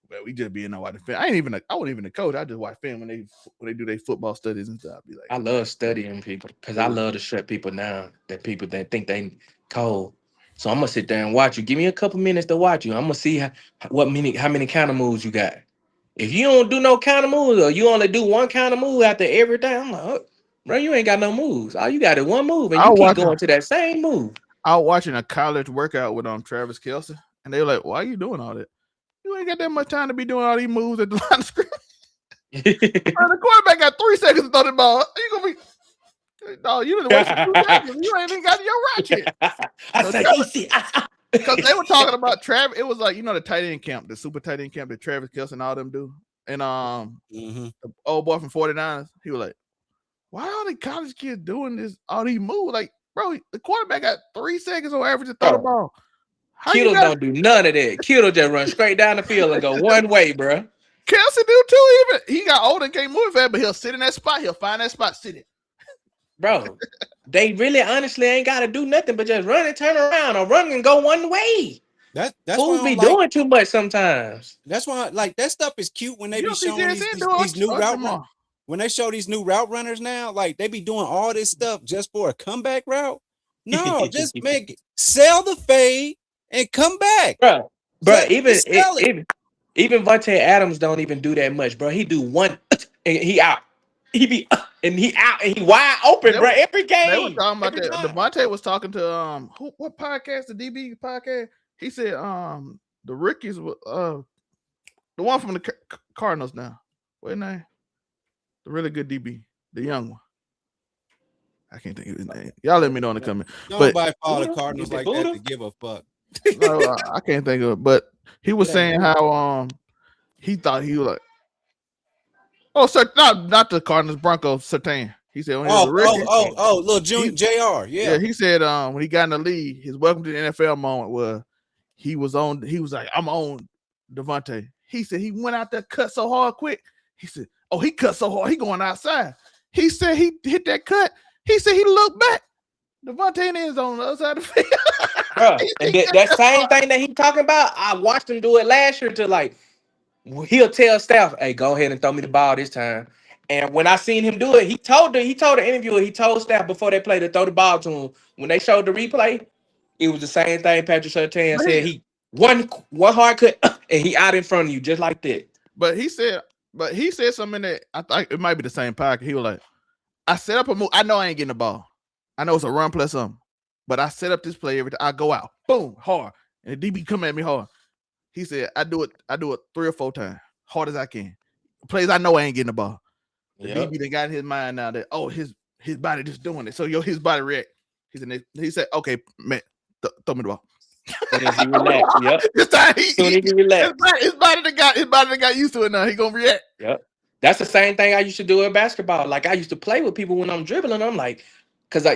But we just be in there watching film. I wasn't even a coach. I just watch film when they do their football studies and stuff. Be like, I love studying people because I love to shut people down. That people that think they cold. So I'm gonna sit there and watch you. Give me a couple minutes to watch you. I'm gonna see how many counter moves you got. If you don't do no counter moves or you only do one counter move after every day, I'm like, oh, bro, you ain't got no moves. All you got is one move, and you keep going to that same move. I was watching a college workout with Travis Kelce, and they were like, "Why are you doing all that? You ain't got that much time to be doing all these moves at the line of scrimmage." The quarterback got 3 seconds to throw the ball. You gonna be? No, you didn't waste 2 seconds. You ain't even got your ratchet. I say easy. Because they were talking about Travis. It was like, the tight end camp, the super tight end camp that Travis Kelce and all them do. And the old boy from 49ers, he was like, why are all the college kids doing this? All these moves? Like, bro, the quarterback got 3 seconds on average to throw the ball. Kittle don't do none of that. Kittle just run straight down the field and go one way, bro. Kelce do too. Even he got older and can't move fast, but he'll sit in that spot. He'll find that spot, sit it. Bro, they really honestly ain't got to do nothing but just run and turn around or run and go one way. That's Fools be doing too much sometimes. That's why, like, that stuff is cute when they be showing these new route runners. When they show these new route runners now, like they be doing all this stuff just for a comeback route. No, just sell the fade and come back, bro. Even Vontae Adams don't even do that much, bro. He do one and he out. He be and he out and he wide open, bro. Every game. They were talking about that. Devontae was talking to what podcast? The DB podcast. He said the rookies the one from the Cardinals now. What's his name? The really good DB, the young one. I can't think of his name. Y'all let me know in the comment. Nobody follow the Cardinals like that to give a fuck. No, I can't think of it. But he was saying how he thought he was like, not the Cardinals, Broncos, Sertan. He said when he was a rookie. Little Junior JR. Yeah, he said when he got in the league, his welcome to the NFL moment was he was like, I'm on Devontae. He said he went out there, cut so hard quick. He said, he cut so hard, he going outside. He said he hit that cut. He said he looked back. Devontae is on the other side of the field. And that same thing that he talking about, I watched him do it last year to like, he'll tell staff, hey, go ahead and throw me the ball this time. And when I seen him do it, he told the interviewer, he told staff before they played to throw the ball to him. When they showed the replay, it was the same thing Patrick Surtain said. He one hard cut and he out in front of you just like that. But he said something that I think it might be the same pocket. He was like, I set up a move. I know I ain't getting the ball. I know it's a run plus something. But I set up this play every time. I go out. Boom, hard. And the DB come at me hard. He said, I do it 3 or 4 times. Hard as I can. Plays I know I ain't getting the ball. The DB that got in his mind now that, his body just doing it. So his body react. He said, okay, man, throw me the ball. He relaxed. Yep. This time he relaxed. His body that got used to it now. He gonna react. Yep. That's the same thing I used to do in basketball. Like I used to play with people when I'm dribbling. I'm like, because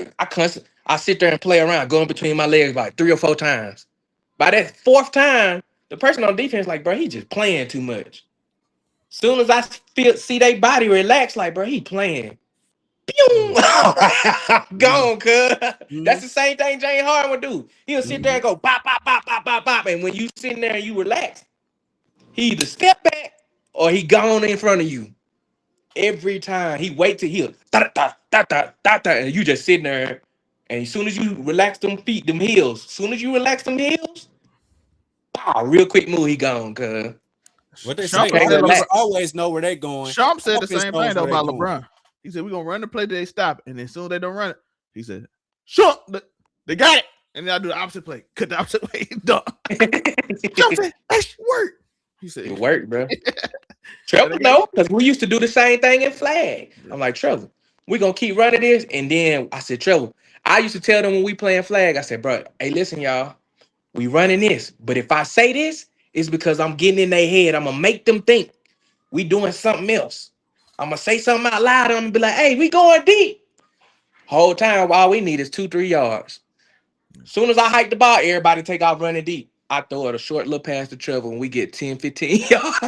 I sit there and play around, going between my legs like 3 or 4 times. By that 4th time, the person on defense like, bro, he just playing too much. Soon as I see their body relax, like, bro, he playing. Pew! Gone, cuz. That's the same thing James Harden would do. He'll sit there and go bop, bop, bop, bop, bop, bop. And when you sitting there and you relax, he either step back or he gone in front of you. Every time he wait till he'll and you just sitting there. And as soon as you relax them feet, them heels, real quick move, he gone, cuz. What they say, always know where they going. Shump said the same thing though about LeBron. He said, we're going to run the play till they stop it. And as soon as they don't run it, he said, Shump, they got it. And then I do the opposite play. Cut the opposite way. Done. Shump said, that work. He said, it worked, bro. Trevor, no, because we used to do the same thing in flag. I'm like, Trevor, we're going to keep running this. And then I said, Trevor, I used to tell them when we playing flag, I said, bro, hey, listen, y'all, we running this. But if I say this, it's because I'm getting in their head. I'm going to make them think we doing something else. I'm going to say something out loud. I'm going to be like, hey, we going deep. Whole time, all we need is 2-3 yards. As soon as I hike the ball, everybody take off running deep. I throw it a short little pass to Trevor and we get 10, 15 yards.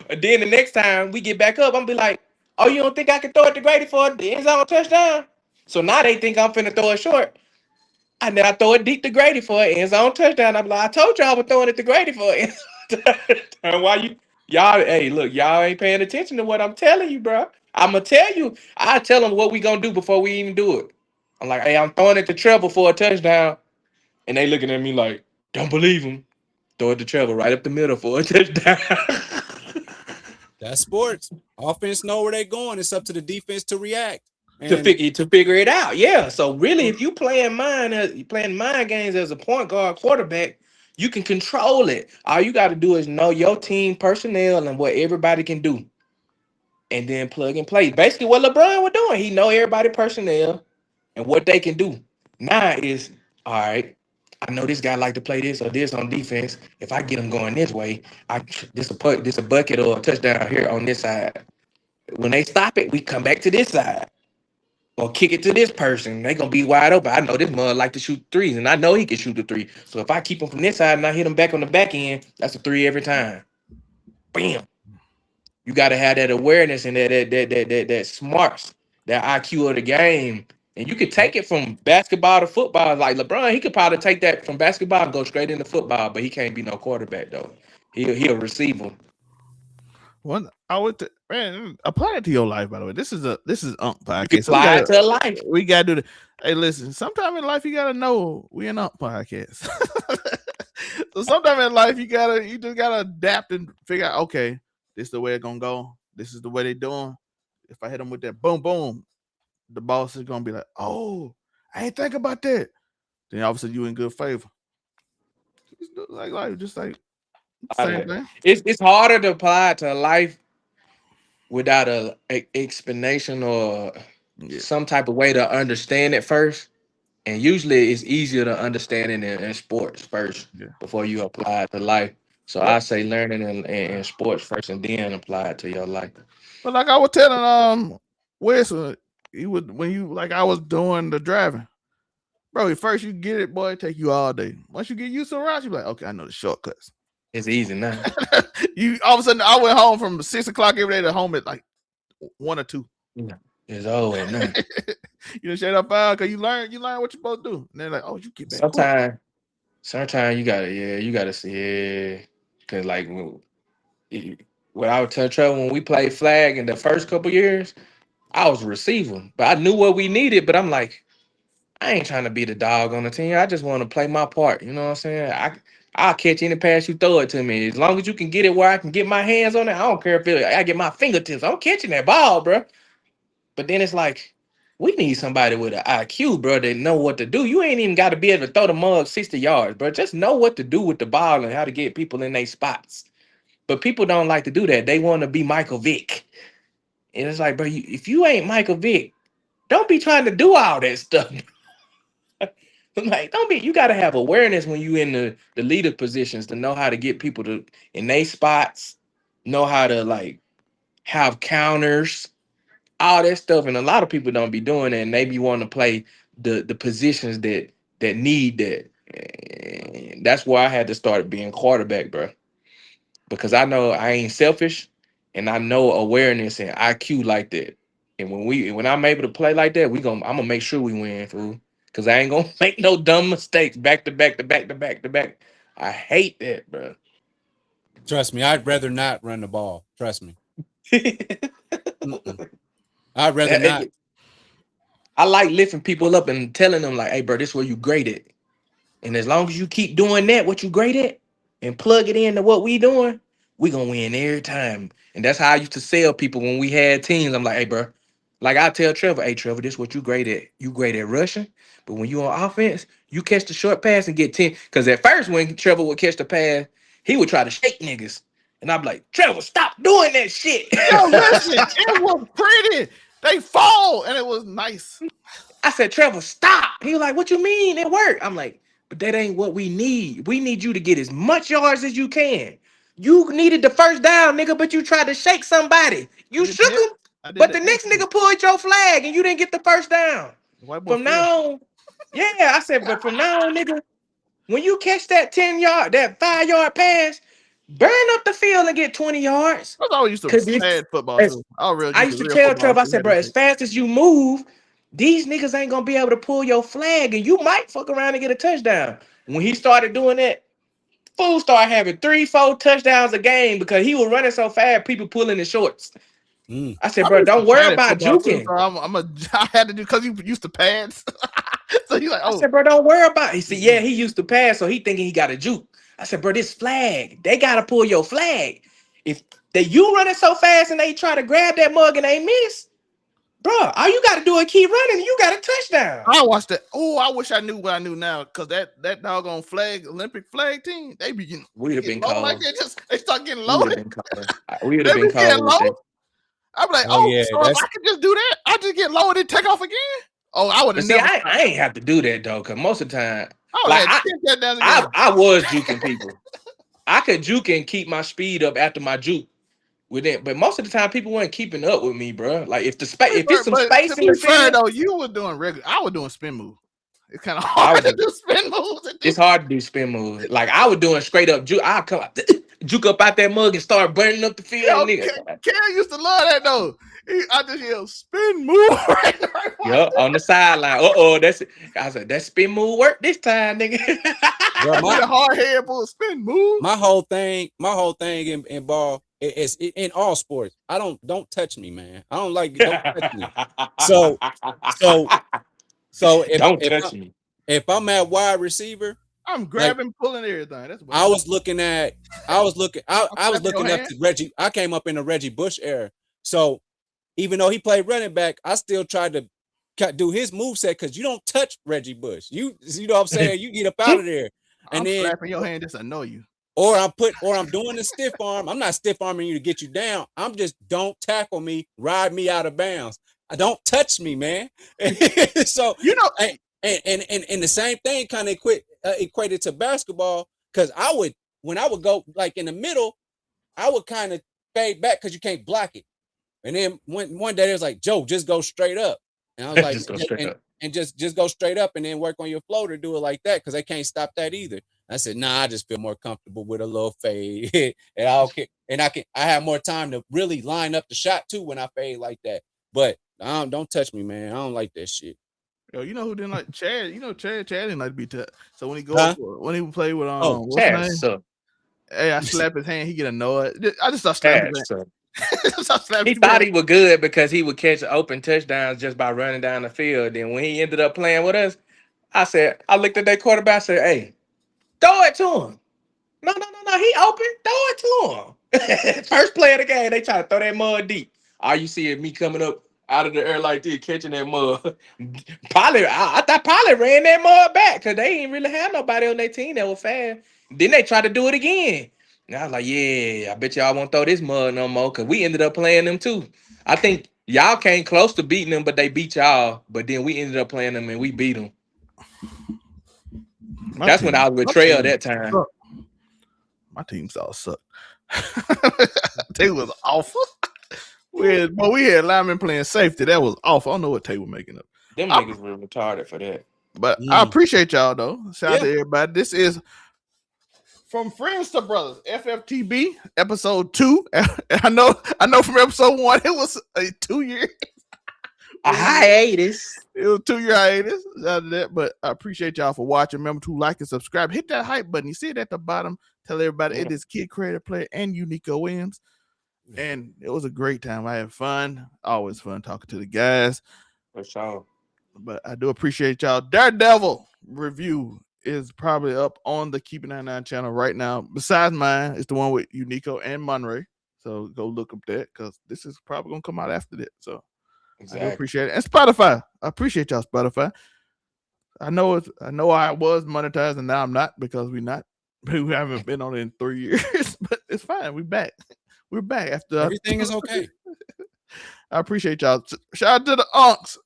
And then the next time we get back up, I'm be like, oh, you don't think I can throw it to Grady for the end zone touchdown? So now they think I'm finna throw it short. And then I throw it deep to Grady for an end zone touchdown. I'm like, I told y'all I was throwing it to Grady for an end zone touchdown. Why y'all, hey, look, y'all ain't paying attention to what I'm telling you, bro. I'm going to tell you. I tell them what we going to do before we even do it. I'm like, hey, I'm throwing it to Trevor for a touchdown. And they looking at me like, don't believe him. Throw it to Trevor right up the middle for a touchdown. That's sports. Offense know where they going. It's up to the defense to react. To figure it out. Yeah. So really, if you playing mind games as a point guard quarterback, You can control it. All you got to do is know your team personnel and what everybody can do, and then plug and play. Basically, what LeBron was doing, he know everybody personnel and what they can do. Now is all right. I know this guy like to play this or this on defense. If I get him going this way, this a bucket or a touchdown here on this side. When they stop it, we come back to this side or kick it to this person. They gonna be wide open. I know this mother like to shoot threes, and I know he can shoot the three. So if I keep him from this side and I hit him back on the back end, that's a three every time. Bam. You got to have that awareness and that smarts, that IQ of the game. And you could take it from basketball to football. Like LeBron, he could probably take that from basketball and go straight into football, but he can't be no quarterback though. He'll receiver. One, I would man apply it to your life. By the way, this is Ump podcast. You can apply it to life. We gotta do the. Hey, listen. Sometime in life you gotta know we an Ump podcast. So sometime in life you just gotta adapt and figure out. Okay, this is the way it's gonna go. This is the way they doing. If I hit them with that boom boom, the boss is gonna be like, "Oh, I ain't think about that." Then all of a sudden you in good favor. Like life, just like same thing. It's harder to apply it to life without a explanation or some type of way to understand it first. And usually it's easier to understand it in sports first before you apply it to life. So I say learning in sports first and then apply it to your life. But like I was telling Wes, he would when you like I was doing the driving. Bro, at first you get it, boy, it take you all day. Once you get used to the route, you be like, okay, I know the shortcuts. It's easy now. You all of a sudden I went home from 6 o'clock every day to home at like 1 or 2. Yeah. It's over now. You shut up because you learn what you're supposed to do. And they're like, oh, you get back. Sometimes you gotta see, because like what I would tell Trevor when we played flag in the first couple years, I was a receiver, but I knew what we needed. But I'm like, I ain't trying to be the dog on the team. I just want to play my part. You know what I'm saying? I'll catch any pass you throw it to me. As long as you can get it where I can get my hands on it, I don't care if I get my fingertips. I'm catching that ball, bro. But then it's like, we need somebody with an IQ, bro, that know what to do. You ain't even got to be able to throw the mug 60 yards, bro. Just know what to do with the ball and how to get people in their spots. But people don't like to do that. They want to be Michael Vick. And it's like, bro, if you ain't Michael Vick, don't be trying to do all that stuff. Like, you got to have awareness when you in the leader positions to know how to get people to in their spots, know how to like have counters, all that stuff. And a lot of people don't be doing that, and they be wanting to play the positions that need that. And that's why I had to start being quarterback, bro. Because I know I ain't selfish, and I know awareness and IQ like that. And when I'm able to play like that, I'm gonna make sure we win, fool. Because I ain't gonna make no dumb mistakes back to back. I hate that, bro. Trust me, I'd rather not run the ball. Trust me. I'd rather not. I like lifting people up and telling them like, hey, bro, this is where you great at. And as long as you keep doing that, what you great at, and plug it into what we doing, we gonna win every time. And that's how I used to sell people when we had teams. I'm like, hey, bro, like I tell Trevor, hey, Trevor, this is what you great at. You great at rushing, but when you on offense, you catch the short pass and get 10. Because at first, when Trevor would catch the pass, he would try to shake niggas. And I'd be like, Trevor, stop doing that shit. Yo, listen, it was pretty. They fall, and it was nice. I said, Trevor, stop. He was like, what you mean? It worked. I'm like, but that ain't what we need. We need you to get as much yards as you can. You needed the first down, nigga, but you tried to shake somebody. You shook him, but the next nigga pulled your flag, and you didn't get the first down. From now on, yeah, I said, but from now on, nigga, when you catch that 10-yard, that 5-yard pass, burn up the field and get 20 yards. I always used to play football too. I used to tell Trevor, I said, bro, as fast as you move, these niggas ain't gonna be able to pull your flag, and you might fuck around and get a touchdown. When he started doing that, fool started having 3-4 touchdowns a game because he was running so fast, people pulling his shorts. I said, bro, don't worry about juking. I had to do because you used to pads. So he's like, oh. I said, bro, don't worry about it. He said, yeah, he used to pass, so he thinking he got a juke. I said, bro, this flag, they gotta pull your flag. If you running so fast and they try to grab that mug and they miss, Bro, all you got to do is keep running and you got a touchdown. I watched that. Oh, I wish I knew what I knew now, because that doggone Olympic flag team, they be getting We'd have been low cold. like they start getting We low. would have been cold. We would have been cold with that. I'm like, Oh, yeah, so if I could just do that, I just get low and then take off again. Oh, I would have never. I ain't have to do that though, because most of the time, I I was juking people. I could juke and keep my speed up after my juke with it, but most of the time people weren't keeping up with me, bro. Like if it's some space in the field, though, you were doing regular. I was doing spin move. It's kind of hard to do spin moves. It's hard to do spin moves. Like I was doing straight up juke. I come juke up out that mug and start burning up the field. Karen used to love that though. I just yelled spin move right. Yeah, on the sideline. That's it. I said that spin move worked this time, nigga. Bro, my hard head pull spin move. My whole thing in ball is in all sports. I don't touch me, man. I don't like don't touch me. So if I'm at wide receiver, I'm grabbing, pulling everything. That's what I was looking up to Reggie. I came up in the Reggie Bush era. So even though he played running back, I still tried to do his moveset because you don't touch Reggie Bush. You know what I'm saying? You get up out of there. And then slapping your hand just to annoy you. Or I'm doing the stiff arm. I'm not stiff arming you to get you down. I'm just don't tackle me, ride me out of bounds. I don't touch me, man. So and the same thing kind of equated to basketball, because when I would go like in the middle, I would kind of fade back because you can't block it. And then one day it was like, Joe, just go straight up. And I was like, just go straight up and then work on your floater, do it like that, because they can't stop that either. I said, nah, I just feel more comfortable with a little fade. And I have more time to really line up the shot too when I fade like that. But don't touch me, man. I don't like that shit. Yo, you know who didn't like Chad? You know Chad didn't like to be touched. So when he would play with what's Chad his name? Hey, I slap his hand, he get annoyed. I just start slapping his hand. He thought he was good because he would catch open touchdowns just by running down the field. Then when he ended up playing with us, I looked at that quarterback, I said, hey, throw it to him. No, he open, throw it to him. First play of the game, they try to throw that mud deep. All you see is me coming up out of the air like this, catching that mud. I thought Polly ran that mud back because they ain't really have nobody on their team that was fast. Then they tried to do it again. And I was like, yeah, I bet y'all won't throw this mud no more, because we ended up playing them too. I think y'all came close to beating them, but they beat y'all. But then we ended up playing them and we beat them. That's when I was with Trail that time. My teams all suck. They was awful. We had linemen playing safety. That was awful. I don't know what Tay was making up. Them niggas were retarded for that. But I appreciate y'all though. Shout out to everybody. This is From Friends to Brothers, FFTB, episode 2. I know from episode 1, it was a 2-year. A hiatus. It was a 2-year hiatus. Out of that, but I appreciate y'all for watching. Remember to like and subscribe. Hit that hype button. You see it at the bottom. Tell everybody it is Kid Creator Player and Unico Wins. And it was a great time. I had fun. Always fun talking to the guys. For sure. But I do appreciate y'all. Daredevil review is probably up on the Keep It 99 channel right now. Besides mine, it's the one with Unico and Monray. So go look up that, because this is probably gonna come out after that. So exactly. I do appreciate it. And Spotify, I appreciate y'all, Spotify. I know I was monetized and now I'm not, because we haven't been on it in 3 years, but it's fine. We're back. We're back after everything is okay. I appreciate y'all. Shout out to the Unks.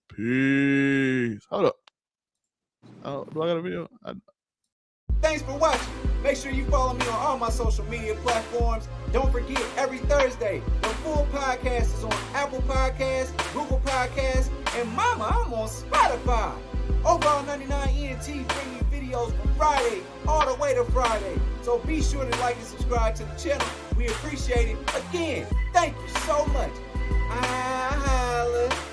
Peace. Hold up. Oh, do I got a video? Thanks for watching. Make sure you follow me on all my social media platforms. Don't forget, every Thursday, the full podcast is on Apple Podcasts, Google Podcasts, and mama, I'm on Spotify. Overall 99 ENT bring you videos from Friday all the way to Friday. So be sure to like and subscribe to the channel. We appreciate it. Again, thank you so much. I holla.